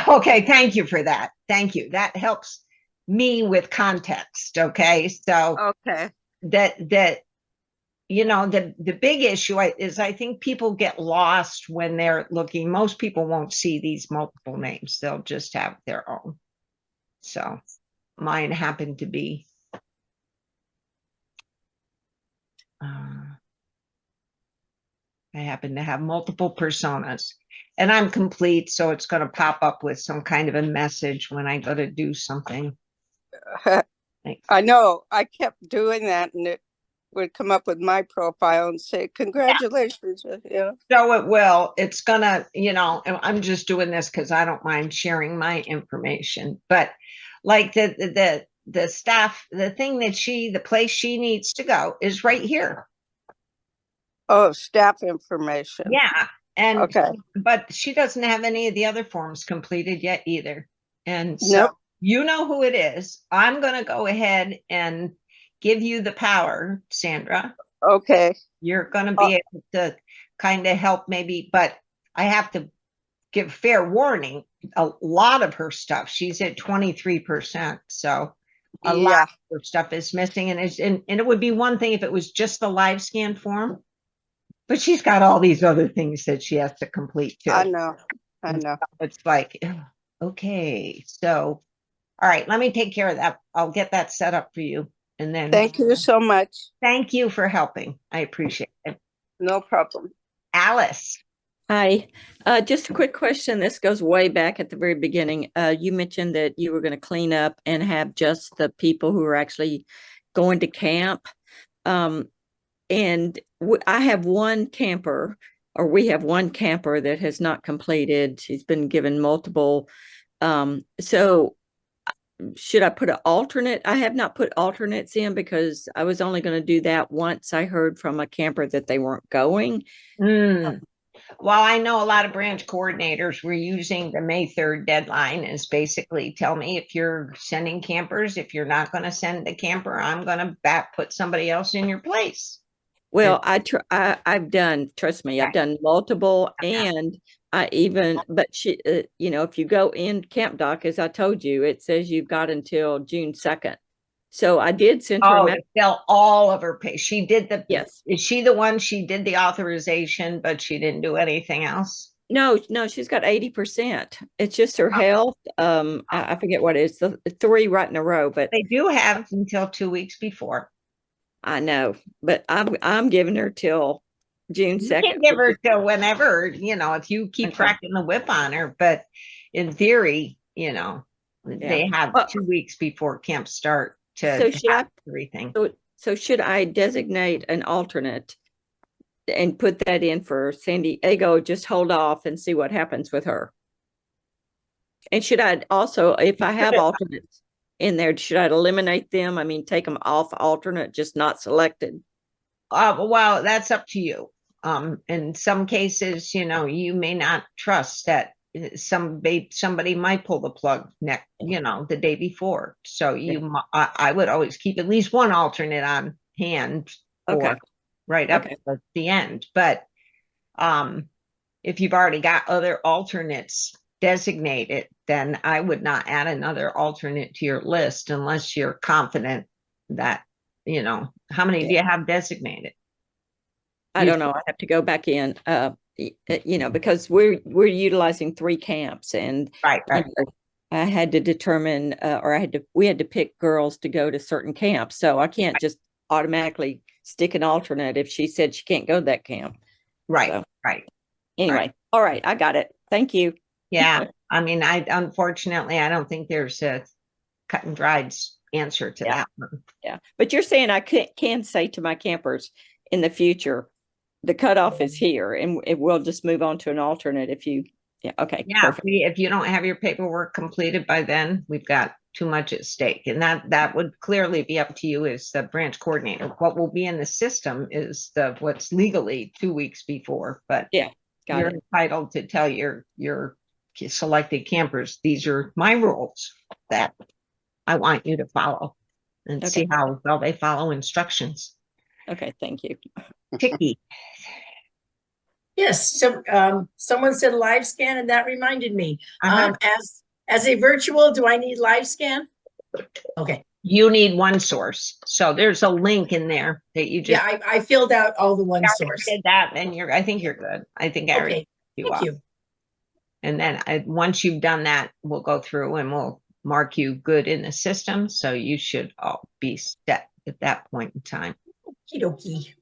Okay, thank you for that. Thank you. That helps me with context. Okay, so okay. The big issue is I think people get lost when they're looking. Most people won't see these multiple names. They'll just have their own. So mine happened to be I happen to have multiple personas, and I'm complete, so it's going to pop up with some kind of a message when I go to do something. I know. I kept doing that, and it would come up with my profile and say, congratulations. So it will. It's gonna, I'm just doing this because I don't mind sharing my information. But like the staff, the thing that the place she needs to go is right here. Oh, staff information. Yeah. And okay. But she doesn't have any of the other forms completed yet either. And so nope. You know who it is. I'm going to go ahead and give you the power, Sandra. Okay. You're going to be able to kind of help maybe, but I have to give fair warning. A lot of her stuff, she's at 23%. So a lot of her stuff is missing. And it would be one thing if it was just the live scan form. But she's got all these other things that she has to complete too. I know. It's like, okay. So, all right, let me take care of that. I'll get that set up for you. And then thank you so much. Thank you for helping. I appreciate it. No problem. Alice. Hi, just a quick question. This goes way back at the very beginning. You mentioned that you were going to clean up and have just the people who are actually going to camp. And I have one camper, or we have one camper that has not completed. She's been given multiple. So should I put an alternate? I have not put alternates in because I was only going to do that once I heard from a camper that they weren't going. Well, I know a lot of branch coordinators were using the May 3rd deadline as basically tell me if you're sending campers, if you're not going to send a camper, I'm going to put somebody else in your place. Well, I've done, trust me, I've done multiple, and but she, if you go in Camp Doc, as I told you, it says you've got until June 2nd. So I did send her to fill all of her pay. She did yes. Is she the one? She did the authorization, but she didn't do anything else. No, she's got 80%. It's just her health. I forget what it is. The 3 right in a row, but they do have until 2 weeks before. I know, but I'm giving her till June 2nd. You can give her till whenever, if you keep cracking the whip on her. But in theory, you know, Yeah. they have Well, 2 weeks before camp start So to should I, have everything. so should I designate an alternate and put that in for San Diego? Just hold off and see what happens with her. And should I also, if I have alternates in there, should I eliminate them? I mean, take them off alternate, just not selected. Well, that's up to you. In some cases, you know, you may not trust that somebody might pull the plug next, you know, the day before. So I would always keep at least one alternate on hand Okay. for right up Okay. at the end. But if you've already got other alternates designated, then I would not add another alternate to your list unless you're confident that, you know, how many do you have designated? I don't know. I have to go back in, you know, because we're utilizing 3 camps, and Right. you know, I had to determine, or we had to pick girls to go to certain camps. So I can't just automatically stick an alternate if she said she can't go to that camp. Right. So, Right. anyway, all right, I got it. Thank you. Yeah. I mean, unfortunately, I don't think there's a cut and dried answer to that one. Yeah, but you're saying I can say to my campers in the future, the cutoff is here, and we'll just move on to an alternate if you. Yeah. Okay. Yeah. Perfect. If you don't have your paperwork completed by then, we've got too much at stake, and that would clearly be up to you as the branch coordinator. What will be in the system is what's legally 2 weeks before, but Yeah. Got you're it. entitled to tell your selected campers, these are my rules that I want you to follow, and Okay. see how well they follow instructions. Okay. Thank you. Ticky. Yes, so someone said live scan, and that reminded me. Uh-huh. As a virtual, do I need live scan? Okay. You need one source. So there's a link in there that you just Yeah, I filled out all the one source. did that, and I think you're good. I think I already Okay, thank you. And then once you've done that, we'll go through and we'll mark you good in the system. So you should all be set at that point in time. Okie dokie.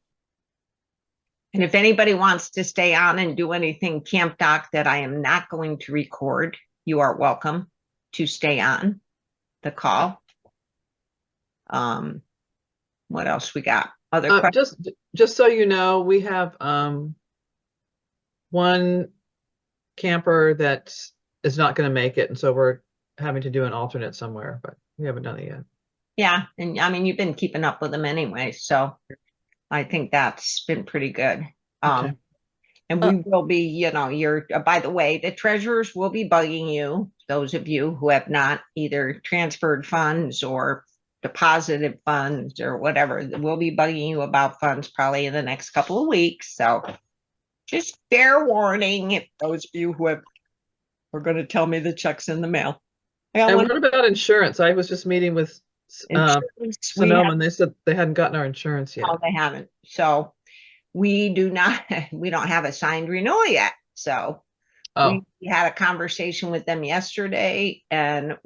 And if anybody wants to stay on and do anything Camp Doc that I am not going to record, you are welcome to stay on the call. What else we got? Other questions? Just so you know, we have one camper that is not going to make it, and so we're having to do an alternate somewhere, but we haven't done it yet. Yeah, and I mean, you've been keeping up with them anyway, so I think that's been pretty good. Okay. And we will be, you know, by the way, the treasurers will be bugging you, those of you who have not either transferred funds or deposited funds or whatever. We'll be bugging you about funds probably in the next couple of weeks. So just fair warning, if those of you who are going to tell me the check's in the mail. And what about insurance? I was just meeting with Sonoma, and they said they hadn't gotten our insurance yet. Oh, they haven't. So we don't have a signed renewal yet. So we had a conversation with them yesterday, and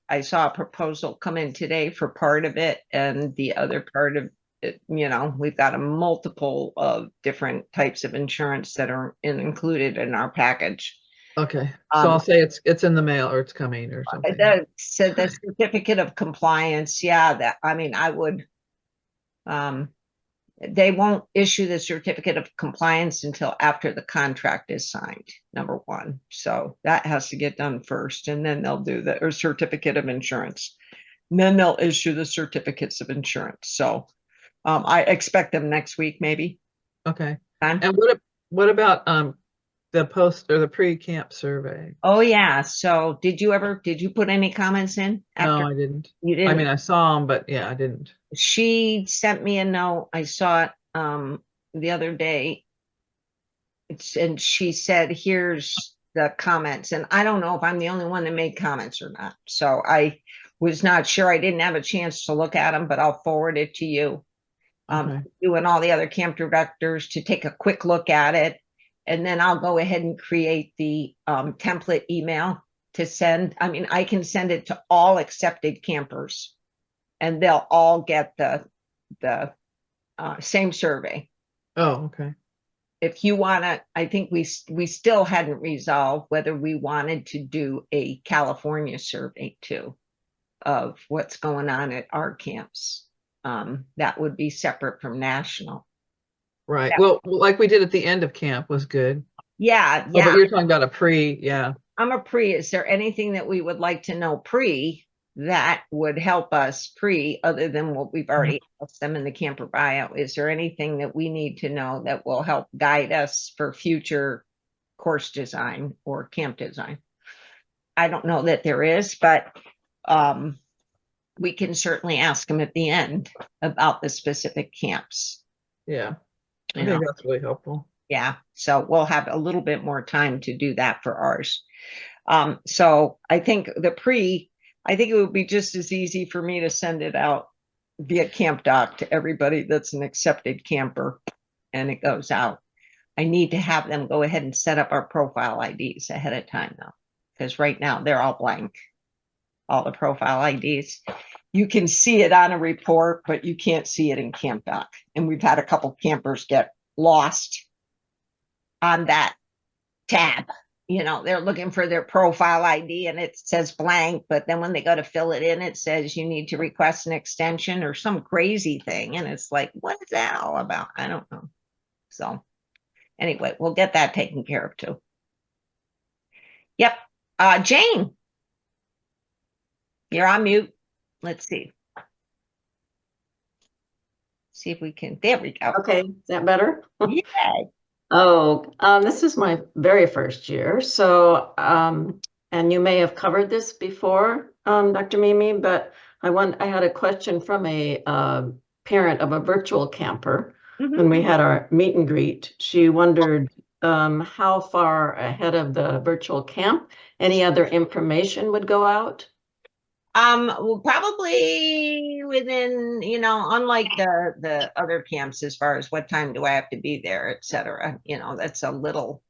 I saw a proposal come in today for part of it, and the other part of it, you know, we've got a multiple of different types of insurance that are included in our package. Okay, so I'll say it's in the mail, or it's coming, or something. The certificate of compliance, yeah, I mean, I would, they won't issue the certificate of compliance until after the contract is signed, number one. So that has to get done first, and then they'll do the certificate of insurance. And then they'll issue the certificates of insurance. So I expect them next week, maybe. Okay. And what about the post or the pre-camp survey? Oh yeah. So did you put any comments in? No, I didn't. You didn't? I mean, I saw them, but yeah, I didn't. She sent me a note. I saw it the other day. And she said, here's the comments. And I don't know if I'm the only one that made comments or not. So I was not sure. I didn't have a chance to look at them, but I'll forward it to you. You and all the other camp directors to take a quick look at it. And then I'll go ahead and create the template email to send. I mean, I can send it to all accepted campers, and they'll all get the same survey. Oh, okay. if you want to, I think we still hadn't resolved whether we wanted to do a California survey too of what's going on at our camps. That would be separate from national. Right. Yeah. Well, like we did at the end of camp was good. Yeah, Oh, yeah. but you're talking about a pre, yeah. I'm a pre. Is there anything that we would like to know pre that would help us pre, other than what we've already asked them in the camper buyout? Is there anything that we need to know that will help guide us for future course design or camp design? I don't know that there is, but we can certainly ask them at the end about the specific camps. Yeah. I You think know? that's really helpful. Yeah, so we'll have a little bit more time to do that for ours. So I think I think it would be just as easy for me to send it out via Camp Doc to everybody that's an accepted camper, and it goes out. I need to have them go ahead and set up our profile IDs ahead of time though, because right now they're all blank. All the profile IDs. You can see it on a report, but you can't see it in Camp Doc. And we've had a couple campers get lost on that tab. You know, they're looking for their profile ID and it says blank, but then when they go to fill it in, it says you need to request an extension or some crazy thing. And it's like, what is that all about? I don't know. So anyway, we'll get that taken care of too. Yep. Jane, you're on mute. Let's see. See if we can, there we go. Okay, is that better? Yeah. Oh, this is my very first year. So, and you may have covered this before, Dr. Mimi, but I had a question from a parent of a virtual camper when we had our meet and greet. She wondered how far ahead of the virtual camp any other information would go out. Well, probably within, you know, unlike the other camps, as far as what time do I have to be there, et cetera, you know, that's a little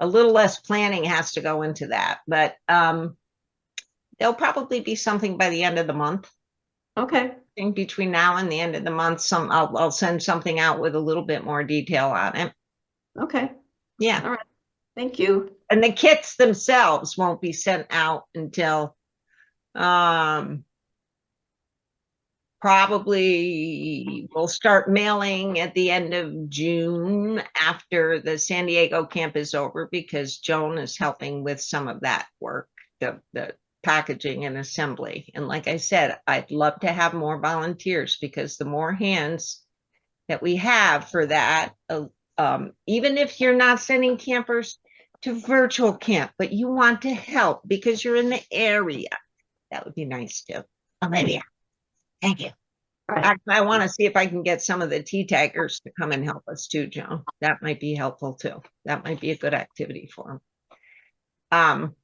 less planning has to go into that, but there'll probably be something by the end of the month. Okay. I think between now and the end of the month, I'll send something out with a little bit more detail on it. Okay. Yeah. All right. Thank you. And the kits themselves won't be sent out until probably we'll start mailing at the end of June after the San Diego camp is over, because Joan is helping with some of that work, the packaging and assembly. And like I said, I'd love to have more volunteers, because the more hands that we have for that, even if you're not sending campers to virtual camp, but you want to help because you're in the area, that would be nice too. Olivia, thank you. Right. Actually, I want to see if I can get some of the T-taggers to come and help us too, Joan. That might be helpful too. That might be a good activity for them.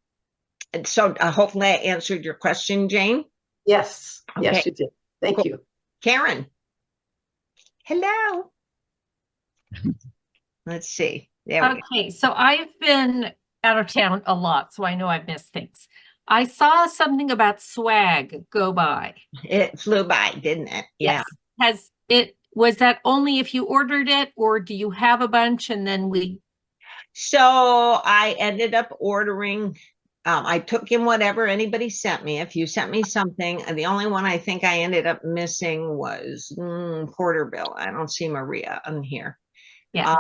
And so hopefully I answered your question, Jane. Yes. Okay. Yes, you did. Thank Cool. you. Karen. Hello. Let's see. There we go. Okay, so I've been out of town a lot, so I know I've missed things. I saw something about swag go by. It flew by, didn't it? Yeah. Yes. Was that only if you ordered it, or do you have a bunch and then we? So I ended up ordering, I took in whatever anybody sent me. If you sent me something, the only one I think I ended up missing was Porterville. I don't see Maria on here. Yeah.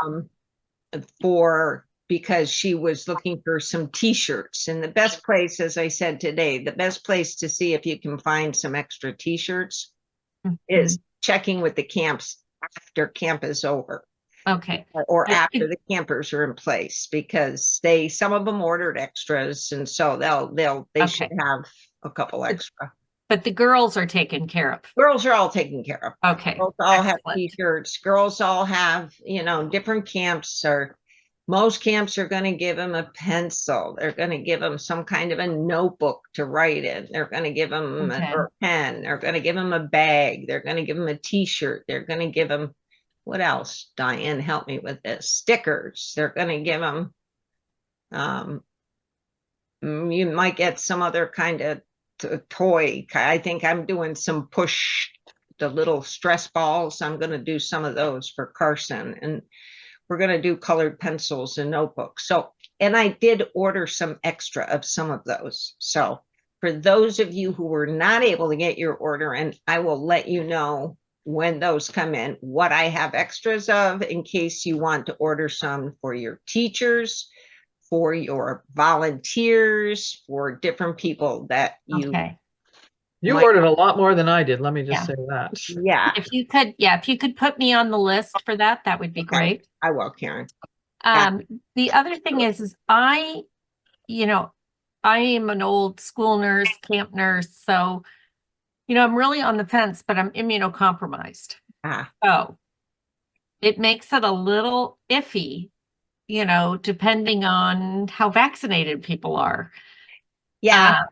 Because she was looking for some t-shirts, and the best place, as I said today, the best place to see if you can find some extra t-shirts is checking with the camps after camp is over. Okay. Or after the campers are in place, because some of them ordered extras, and so they should have a couple extra. But the girls are taken care of. Girls are all taken care of. Okay. Girls all have t-shirts. Girls all have, different camps, or most camps are going to give them a pencil. They're going to give them some kind of a notebook to write in. They're going to give them a pen. They're going to give them a bag. They're going to give them a t-shirt. They're going to give them, what else? Diane, help me with this. Stickers. They're going to give them, you might get some other kind of toy. I think I'm doing some push, the little stress balls. I'm going to do some of those for Carson. And we're going to do colored pencils and notebooks. So, and I did order some extra of some of those. So for those of you who were not able to get your order, and I will let you know when those come in, what I have extras of in case you want to order some for your teachers, for your volunteers, for different people that you. Okay. You might- ordered a lot more than I did. Let me just Yeah. say that. Yeah, If you could put me on the list for that, that would be great. I will, Karen. Yeah. The other thing is I am an old school nurse, camp nurse, so, I'm really on the fence, but I'm immunocompromised. Ah, So it makes it a little iffy, depending on how vaccinated people are. yeah.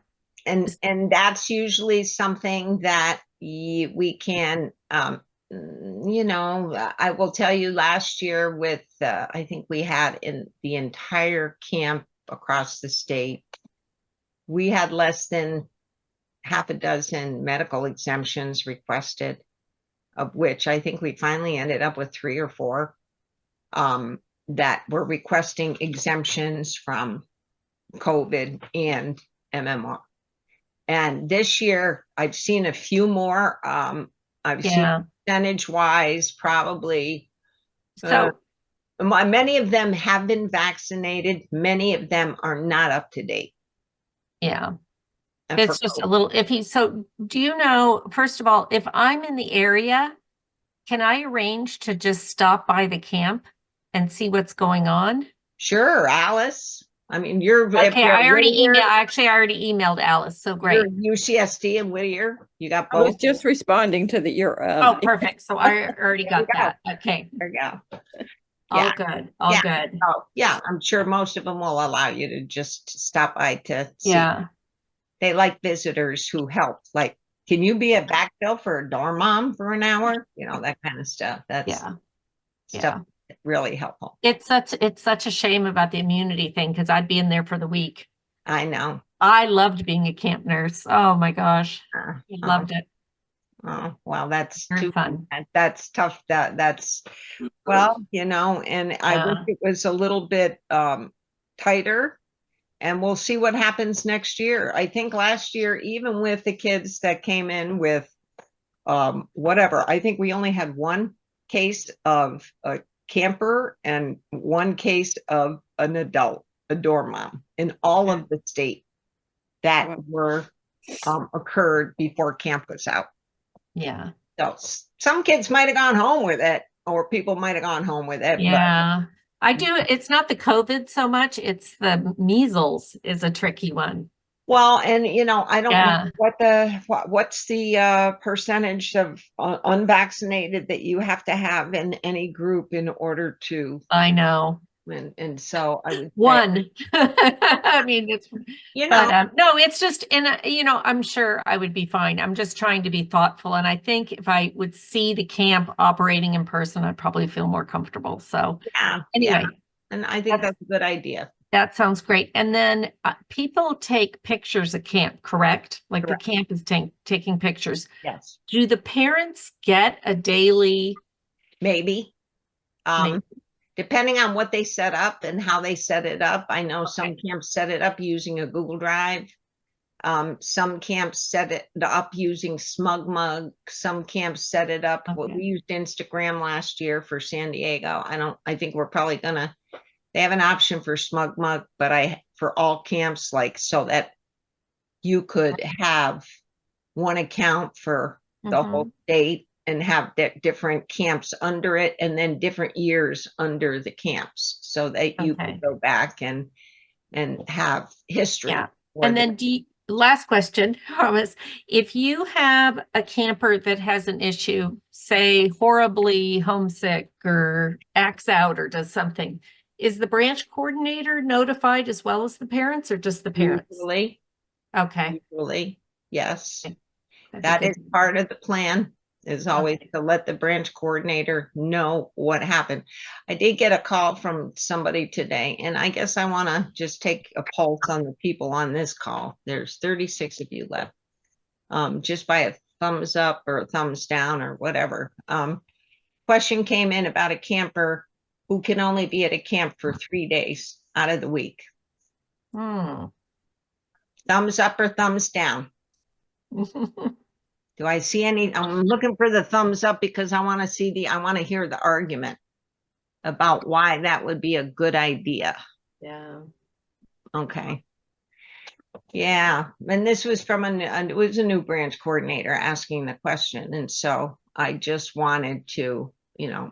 And that's usually something that we can, I will tell you last year with, I think we had in the entire camp across the state, we had less than half a dozen medical exemptions requested, of which I think we finally ended up with 3 or 4 that were requesting exemptions from COVID and MMR. And this year, I've seen a few more. I've seen percentage wise, probably. So many of them have been vaccinated. Many of them are not up to date. Yeah. It's just a little iffy. So do you know, first of all, if I'm in the area, can I arrange to just stop by the camp and see what's going on? Sure, Alice. I mean, you're okay. I already emailed Alice. So great. You're UCSD and Whittier. You got both. I was just responding to your. Oh, perfect. So I already got that. Okay. There you go. All good. All good. Oh, yeah. I'm sure most of them will allow you to just stop by to see. Yeah. They like visitors who help. Like, can you be a backfill for a dorm mom for an hour? That kind of stuff. That's stuff really helpful. It's such a shame about the immunity thing because I'd be in there for the week. I know. I loved being a camp nurse. Oh my gosh. I loved it. Oh, well, that's too fun. That's tough. That's well, and I wish it was a little bit tighter, and we'll see what happens next year. I think last year, even with the kids that came in with whatever, I think we only had 1 case of a camper and 1 case of an adult, a dorm mom, in all of the state that were occurred before camp was out. Yeah. So some kids might have gone home with it, or people might have gone home with it. Yeah. I do. It's not the COVID so much. It's the measles is a tricky one. Well, and I don't know what's the percentage of unvaccinated that you have to have in any group in order to. I know. And so I would 1. I mean, it's but no, it's just I'm sure I would be fine. I'm just trying to be thoughtful, and I think if I would see the camp operating in person, I'd probably feel more comfortable. So anyway, and I think that's a good idea. That sounds great. And then people take pictures at camp, correct? Like the camp is taking pictures. Yes. Do the parents get a daily? Maybe. Depending on what they set up and how they set it up. I know some camps set it up using a Google Drive. Some camps set it up using SmugMug. Some camps set it up. We used Instagram last year for San Diego. I think we're probably gonna, they have an option for SmugMug, but for all camps, like, so that you could have 1 account for the whole state and have different camps under it, and then different years under the camps, so that you can go back and have history. Yeah. And then last question, Thomas, if you have a camper that has an issue, say horribly homesick or acts out or does something, is the branch coordinator notified as well as the parents, or just the parents? Usually. Okay. Usually, yes. That is part of the plan, is always to let the branch coordinator know what happened. I did get a call from somebody today, and I guess I want to just take a pulse on the people on this call. There's 36 of you left. Just by a thumbs up or a thumbs down or whatever. Question came in about a camper who can only be at a camp for 3 days out of the week? Thumbs up or thumbs down? Do I see any? I'm looking for the thumbs up because I want to hear the argument about why that would be a good idea. Yeah. Okay. Yeah, and this was from it was a new branch coordinator asking the question. And so I just wanted to,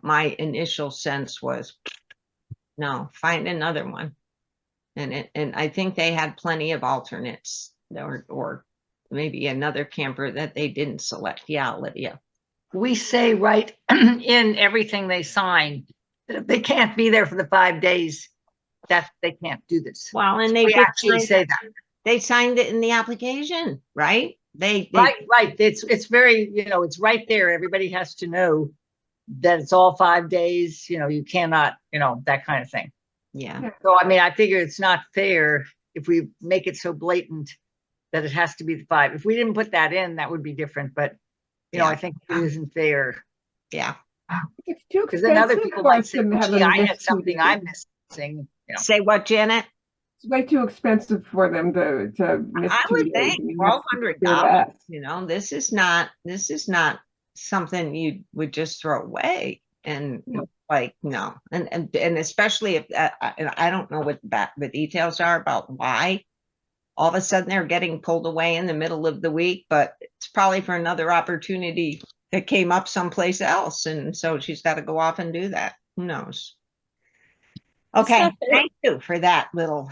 my initial sense was, no, find another one. And I think they had plenty of alternates or maybe another camper that they didn't select. Yeah, Olivia. We say right in everything they sign that if they can't be there for the 5 days, that they can't do this. Well, and they we did actually say that. They signed it in the application, right? They right. It's very, it's right there. Everybody has to know that it's all 5 days. You cannot, that kind of thing. Yeah. So I mean, I figure it's not fair if we make it so blatant that it has to be the 5. If we didn't put that in, that would be different. But I think it isn't fair. Yeah. It's too because then other people might say, have "Gee, them I miss had 2 something days. I'm missing." Say what, Janet? It's way too expensive for them to miss I 2 would days. think I mean, that's $1,200. less. This is not something you would just throw away. And no, and especially if and I don't know what the details are about why all of a sudden they're getting pulled away in the middle of the week, but it's probably for another opportunity that came up someplace else, and so she's got to go off and do that. Who knows? Okay, thank you for that little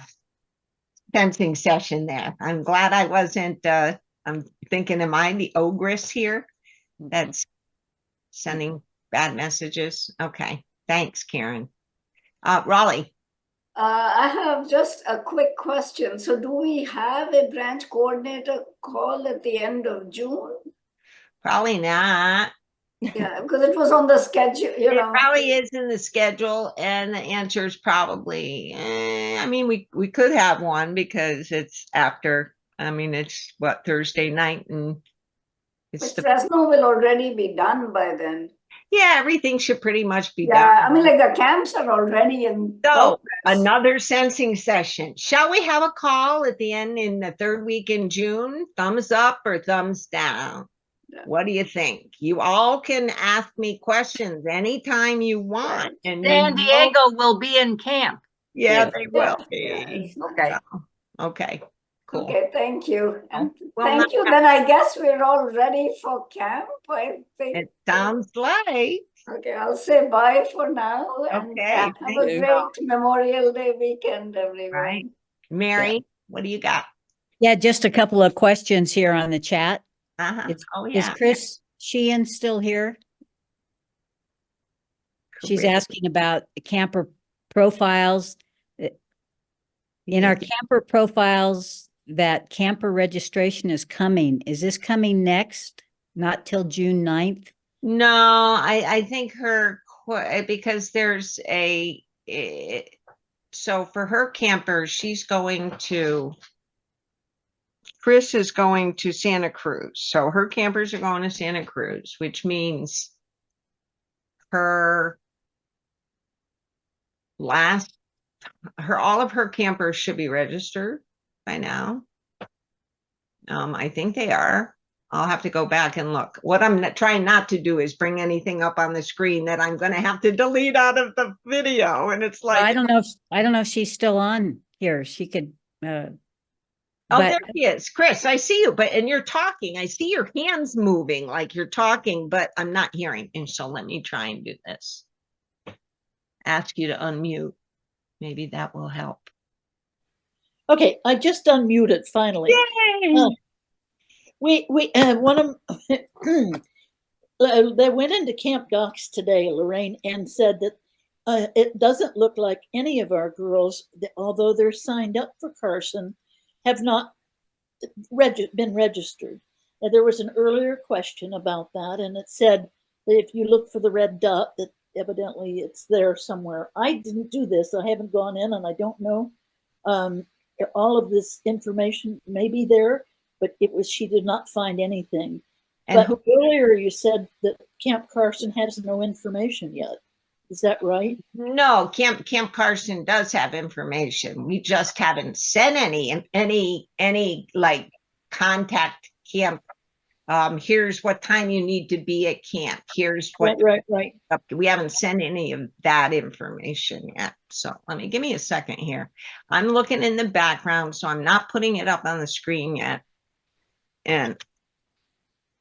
fencing session there. I'm glad I wasn't, I'm thinking, am I the ogress here that's sending bad messages? Okay, thanks, Karen. Raleigh. I have just a quick question. So do we have a branch coordinator call at the end of June? Probably not. Yeah, because it was on the schedule, It probably is in the schedule, and the answer is probably, I mean, we could have one because it's after, I mean, it's what, Thursday night, and it's Fresno will already be done by then. Yeah, everything should pretty much be done. Yeah, I mean, like the camps are already in So progress. another sensing session. Shall we have a call at the end in the 3rd week in June? Thumbs up or thumbs down? What do you think? You all can ask me questions anytime you want. And San Diego will be in camp. Yeah, they will be. Okay. Okay. Cool. Okay, thank you. And well, thank you. Then I guess we're all ready for camp, I think. It sounds like. Okay, I'll say bye for now. And Okay, have thank a you. great Memorial Day weekend, everyone. Right. Mary, what do you got? Yeah, just a couple of questions here on the chat. Oh, Is yeah. Chris Sheehan still here? She's asking about the camper profiles. In our camper profiles, that camper registration is coming. Is this coming next? Not till June 9th? No, I think because there's so for her camper, Chris is going to Santa Cruz. So her campers are going to Santa Cruz, which means all of her campers should be registered by now. I think they are. I'll have to go back and look. What I'm trying not to do is bring anything up on the screen that I'm going to have to delete out of the video. And it's like, I don't know if she's still on here. She could, oh, but there she is. Chris, I see you, and you're talking. I see your hands moving like you're talking, but I'm not hearing. And so let me try and do this. Ask you to unmute. Maybe that will help. Okay, I just unmuted finally. Yay! One of they went into Camp Docs today, Lorraine, and said that it doesn't look like any of our girls, although they're signed up for Carson, have not been registered. And there was an earlier question about that, and it said that if you look for the red dot, that evidently it's there somewhere. I didn't do this. I haven't gone in, and I don't know. All of this information may be there, but she did not find anything. And but earlier you said that Camp Carson has no information yet. Is that right? No, Camp Carson does have information. We just haven't sent any like contact camp. Here's what time you need to be at camp. Here's what Right. we haven't sent any of that information yet. So give me a second here. I'm looking in the background, so I'm not putting it up on the screen yet. And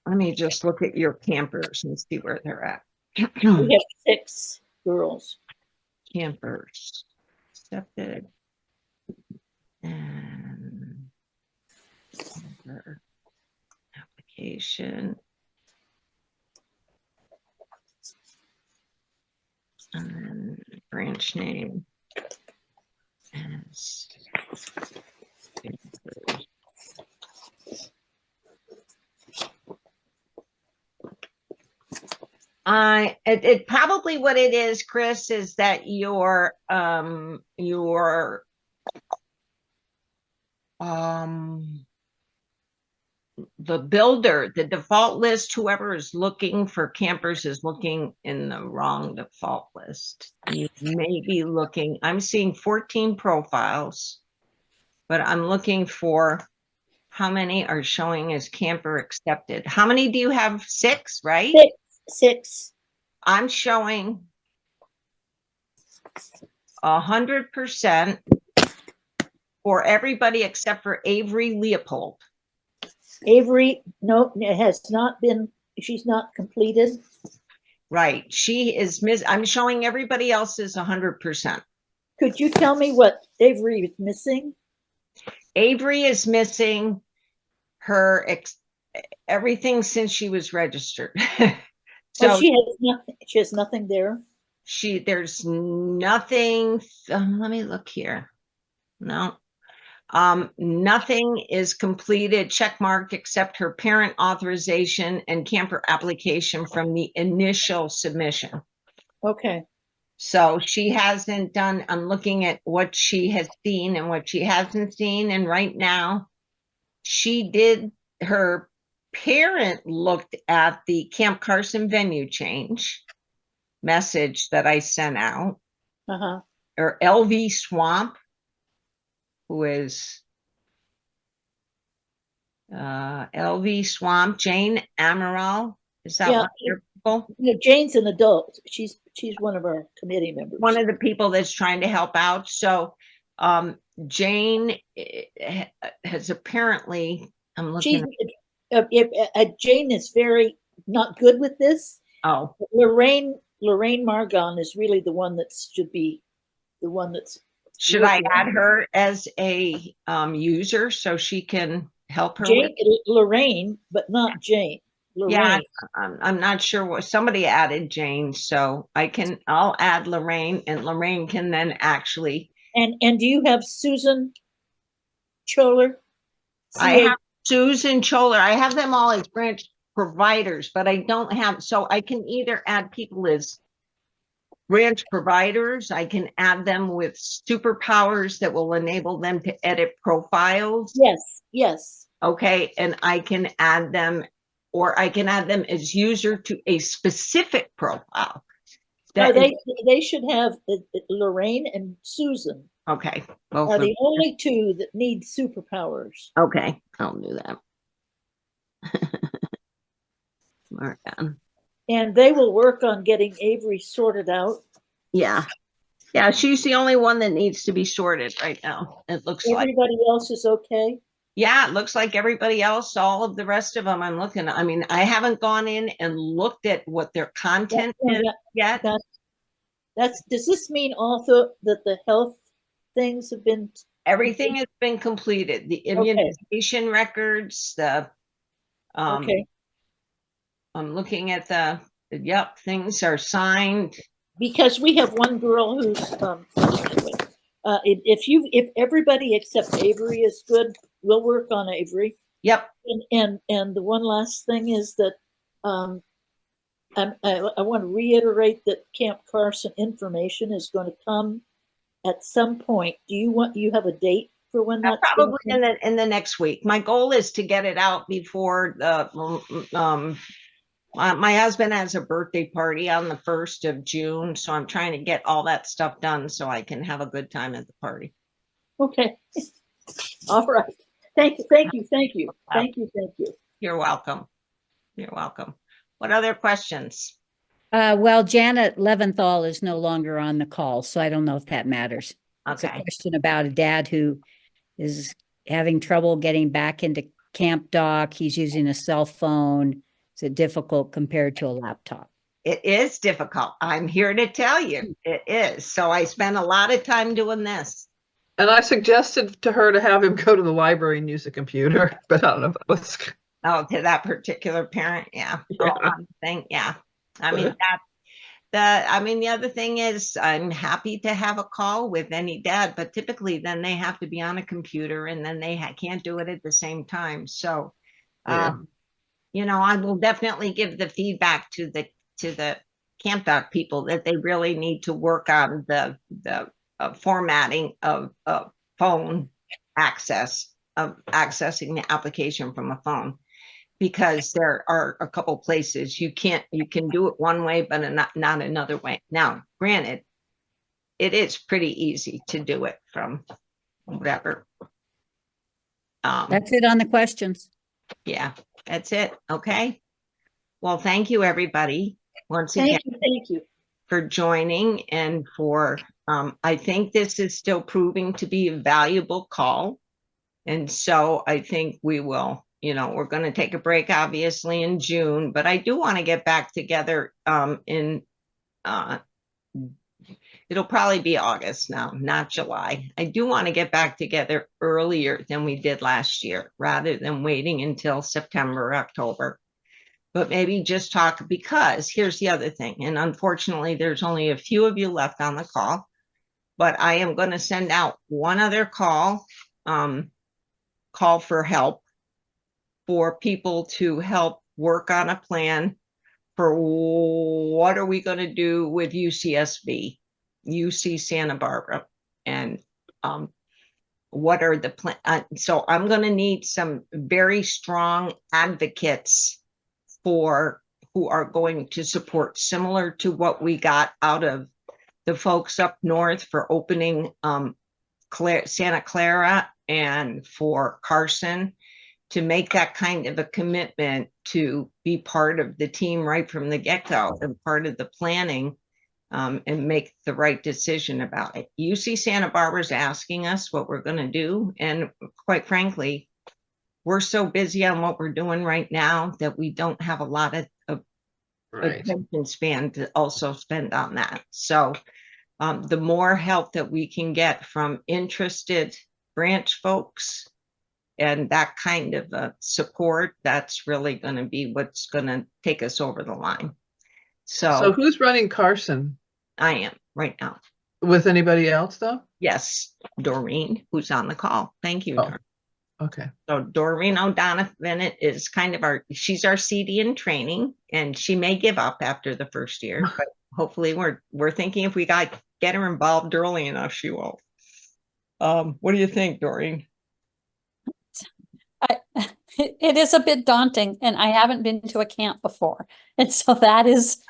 let me just look at your campers and see where they're at. We have 6 girls. Campers accepted and camper application. And then branch name as campers. It probably what it is, Chris, is that your the builder, the default list, whoever is looking for campers is looking in the wrong default list. You may be looking, I'm seeing 14 profiles, but I'm looking for how many are showing as camper accepted. How many do you have? 6, right? 6. I'm showing 100% for everybody except for Avery Leopold. Avery, no, it has not been, she's not completed. Right. She is I'm showing everybody else is 100%. Could you tell me what Avery is missing? Avery is missing her everything since she was registered. So she has nothing. She has nothing there. There's nothing. Let me look here. No. Nothing is completed, check marked, except her parent authorization and camper application from the initial submission. Okay. So she hasn't done, I'm looking at what she has seen and what she hasn't seen. And right now her parent looked at the Camp Carson venue change message that I sent out. Or LV Swamp, who is LV Swamp, Jane Amaral. Is that one of your people? No, Jane's an adult. She's one of our committee members. One of the people that's trying to help out. So Jane has apparently, I'm looking Jane is very not good with this. Oh. Lorraine Margon is really the one that should be the one that's. Should I add her as a user so she can help her? Jane, Lorraine, but not Jane. Lorraine. Yeah, I'm not sure what somebody added Jane, so I'll add Lorraine, and Lorraine can then actually. And do you have Susan Choler? I have Susan Choler. I have them all as branch providers, but I don't have, so I can either add people as branch providers, I can add them with superpowers that will enable them to edit profiles. Yes. Okay, and I can add them, or I can add them as user to a specific profile. No, they should have Lorraine and Susan. Okay. Are the only 2 that need superpowers. Okay, I'll do that. Mark down. And they will work on getting Avery sorted out. Yeah. Yeah, she's the only one that needs to be sorted right now. It looks like everybody else is okay. Yeah, it looks like everybody else, all of the rest of them I'm looking at. I mean, I haven't gone in and looked at what their content is yet. Does this mean also that the health things have been? Everything has been completed. The immunization records, the okay. I'm looking at things are signed. Because we have one girl who's if everybody except Avery is good, we'll work on Avery. Yep. And the one last thing is that I want to reiterate that Camp Carson information is going to come at some point. Do you have a date for when that's probably in the next week? My goal is to get it out before the My husband has a birthday party on the 1st of June, so I'm trying to get all that stuff done so I can have a good time at the party. Okay. All right. Thank you, thank you, thank you, thank you, thank you. You're welcome. You're welcome. What other questions? Well, Janet Leventhal is no longer on the call, so I don't know if that matters. It's a Okay. question about a dad who is having trouble getting back into Camp Doc. He's using a cell phone. Is it difficult compared to a laptop? It is difficult. I'm here to tell you it is. So I spent a lot of time doing this. And I suggested to her to have him go to the library and use a computer, but I don't know if that was. Oh, to that particular parent, yeah. Yeah. Yeah. I mean the other thing is I'm happy to have a call with any dad, but typically then they have to be on a computer and then they can't do it at the same time. So, you know, I will definitely give the feedback to the Camp Doc people that they really need to work on the formatting of phone access, of accessing the application from a phone, because there are a couple places you can do it one way, but not another way. Now, granted, it is pretty easy to do it from whatever. That's it on the questions. Yeah, that's it. Okay. Well, thank you, everybody, once again. Thank you. For joining and for, I think this is still proving to be a valuable call. And so I think we will, you know, we're going to take a break obviously in June, but I do want to get back together it'll probably be August now, not July. I do want to get back together earlier than we did last year, rather than waiting until September, October. But maybe just talk, because here's the other thing. And unfortunately, there's only a few of you left on the call, but I am going to send out one other call for help, for people to help work on a plan for what are we going to do with UCSB, UC Santa Barbara, and what are the plan. So I'm going to need some very strong advocates for who are going to support, similar to what we got out of the folks up north for opening Santa Clara and for Carson, to make that kind of a commitment to be part of the team right from the get-go and part of the planning, and make the right decision about it. UC Santa Barbara is asking us what we're going to do, and quite frankly, we're so busy on what we're doing right now that we don't have a lot of attention span to also spend on that. So the more help that we can get from interested branch folks and that kind of support, that's really going to be what's going to take us over the line. So who's running Carson? I am right now. With anybody else though? Yes, Doreen, who's on the call. Thank you. Oh, okay. So Doreen O'Donovan is kind of she's our CD in training, and she may give up after the first year, but hopefully we're thinking if we get her involved early enough, she will. What do you think, Doreen? It is a bit daunting, and I haven't been to a camp before. And so that is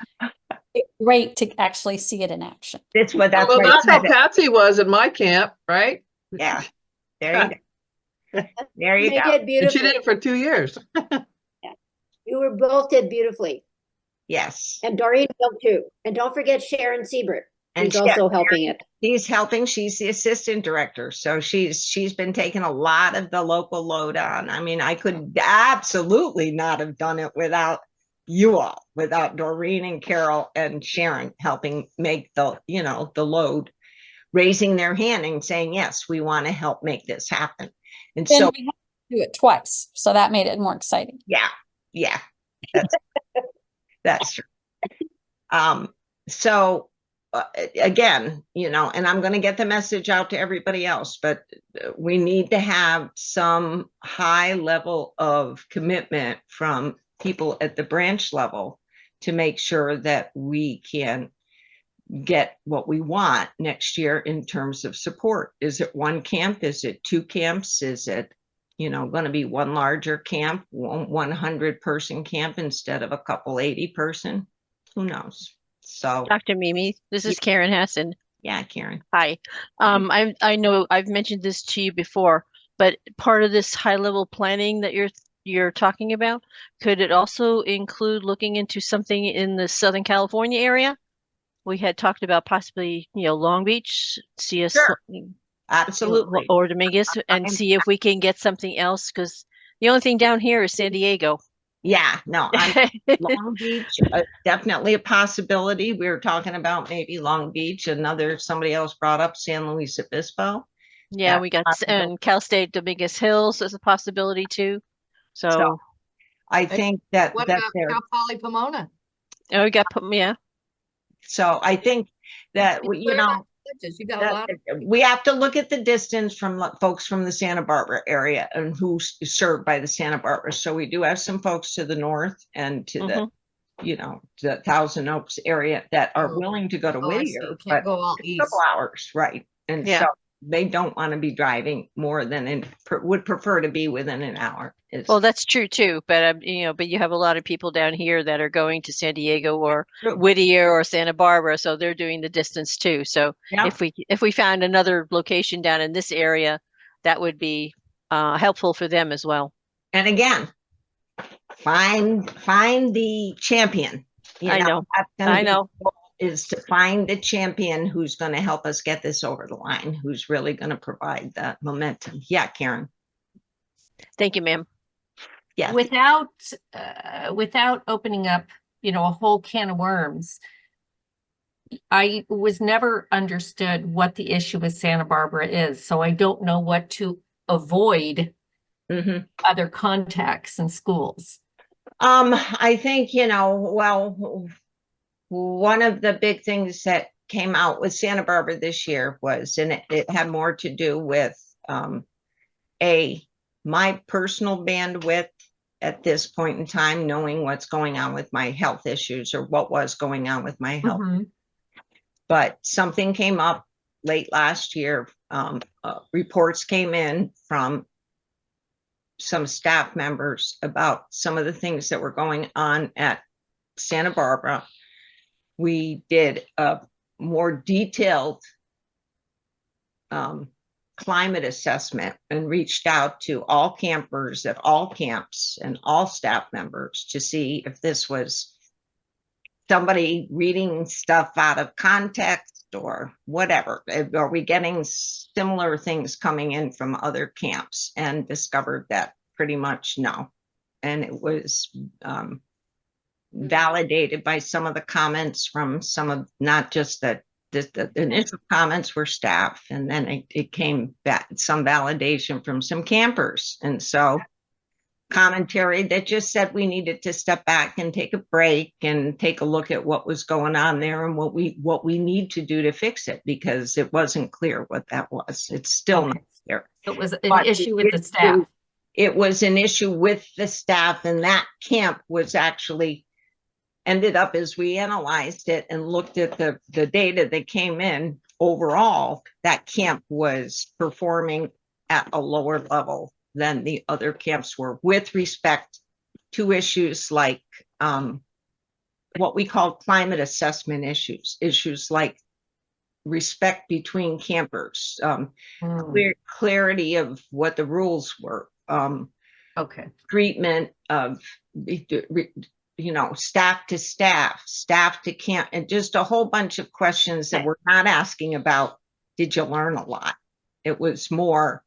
great to actually see it in action. That's how Patsy was at my camp, right? Yeah. There you go. There you go. And she did it for 2 years. You were both did beautifully. Yes. And Doreen will too. And don't forget Sharon Siebert. And She's also helping it. She's helping. She's the assistant director. So she's been taking a lot of the local load on. I mean, I could absolutely not have done it without you all, without Doreen and Carol and Sharon helping make the load, raising their hand and saying, yes, we want to help make this happen. And so we had to do it twice. So that made it more exciting. Yeah. Yeah. That's true. So again, and I'm going to get the message out to everybody else, but we need to have some high level of commitment from people at the branch level to make sure that we can get what we want next year in terms of support. Is it one camp? Is it 2 camps? Is it going to be one larger camp, 100-person camp instead of a couple 80-person. Who knows? So, Dr. Mimi, this is Karen Hassan. yeah, Karen. Hi. I know I've mentioned this to you before, but part of this high-level planning that you're talking about, could it also include looking into something in the Southern California area? We had talked about possibly, Long Beach, Sure. Absolutely. or Dominguez, and see if we can get something else, because the only thing down here is San Diego. Yeah, no, Long Beach, definitely a possibility. We were talking about maybe Long Beach. Somebody else brought up San Luis Obispo. Yeah, we got, and Cal State Dominguez Hills is a possibility too. So I think that What that about there. Cal Poly Pomona? Oh, we got, yeah. So I think that You got a lot. we have to look at the distance from folks from the Santa Barbara area and who's served by the Santa Barbara. So we do have some folks to the north and to the, the Thousand Oaks area that are willing to go to Whittier, but go all a couple hours, right? And so they don't want to be driving more than would prefer to be within an hour. Well, that's true too, but but you have a lot of people down here that are going to San Diego or Whittier or Santa Barbara, so they're doing the distance too. So if we found another location down in this area, that would be helpful for them as well. And again, find the champion. I know. Is to find the champion who's going to help us get this over the line, who's really going to provide that momentum. Yeah, Karen. Thank you, ma'am. Yeah. Without opening up, a whole can of worms, I was never understood what the issue with Santa Barbara is. So I don't know what to avoid other contacts in schools. I think, one of the big things that came out with Santa Barbara this year was, and it had more to do with my personal bandwidth at this point in time, knowing what's going on with my health issues or what was going on with my health. But something came up late last year. Reports came in from some staff members about some of the things that were going on at Santa Barbara. We did a more detailed climate assessment and reached out to all campers at all camps and all staff members to see if this was somebody reading stuff out of context or whatever. Are we getting similar things coming in from other camps? And discovered that pretty much no. And it was validated by some of the comments from some of, not just the initial comments were staff, and then it came back some validation from some campers. And so commentary that just said we needed to step back and take a break and take a look at what was going on there and what we need to do to fix it, because it wasn't clear what that was. It's still not clear. It was an issue with the staff. It was an issue with the staff, and that camp was actually ended up, as we analyzed it and looked at the data that came in overall, that camp was performing at a lower level than the other camps were with respect to issues like what we call climate assessment issues like respect between campers, clarity of what the rules were, treatment of staff to staff to camp, and just a whole bunch of questions that we're not asking about, did you learn a lot? It was more,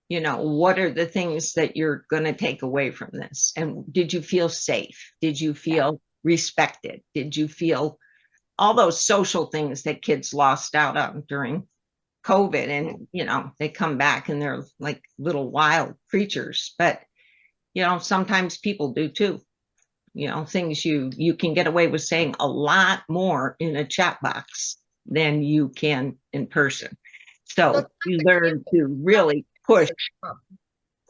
what are the things that you're going to take away from this? And did you feel safe? Did you feel respected? Did you feel all those social things that kids lost out on during COVID? And, they come back and they're like little wild creatures, but, sometimes people do too. Things you can get away with saying a lot more in a chat box than you can in person. So you learn to really push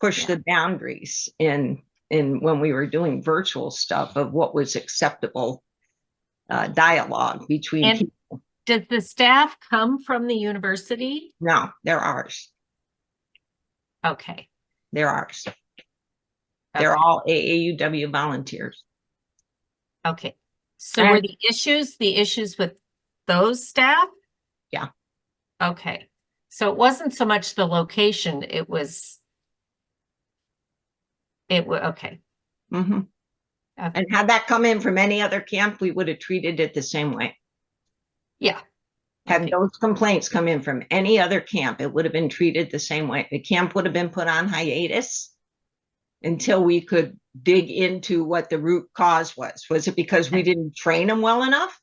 the boundaries in when we were doing virtual stuff of what was acceptable dialogue between people. Does the staff come from the university? No, they're ours. Okay. They're ours. They're all AAUW volunteers. Okay. So were And- the issues with those staff? Yeah. Okay. So it wasn't so much the location, it was okay. Mm-hmm. Okay. And had that come in from any other camp, we would have treated it the same way. Yeah. Had Okay. those complaints come in from any other camp, it would have been treated the same way. The camp would have been put on hiatus until we could dig into what the root cause was. Was it because we didn't train them well enough?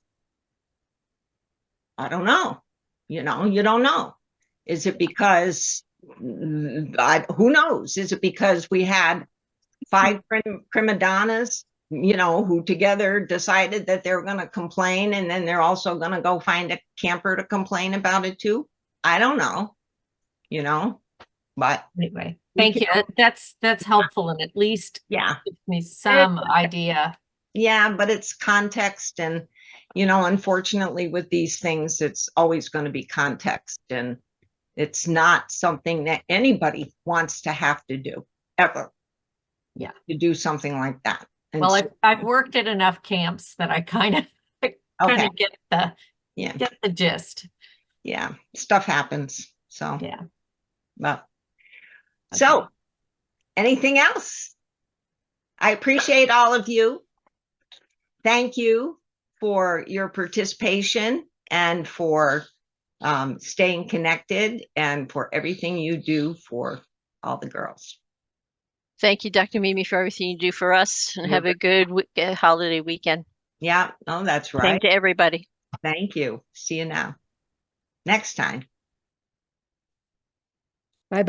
I don't know. You know, you don't know. Is it because, who knows? Is it because we had 5 prima donnas, you know, who together decided that they're going to complain, and then they're also going to go find a camper to complain about it too? I don't know, you know, but Anyway, thank you. That's helpful, and at least yeah, gives me some idea. Yeah, but it's context, and you know, unfortunately with these things, it's always going to be context, and it's not something that anybody wants to have to do ever. Yeah. To do something like that. And Well, so, I've worked at enough camps that I kind of okay. get the gist. Yeah, stuff happens. So yeah. But so anything else? I appreciate all of you. Thank you for your participation and for staying connected and for everything you do for all the girls. Thank you, Dr. Mimi, for everything you do for us, and You're have a good holiday weekend. Yeah, oh, that's Same right. to everybody. Thank you. See you now. Next time. Bye-bye.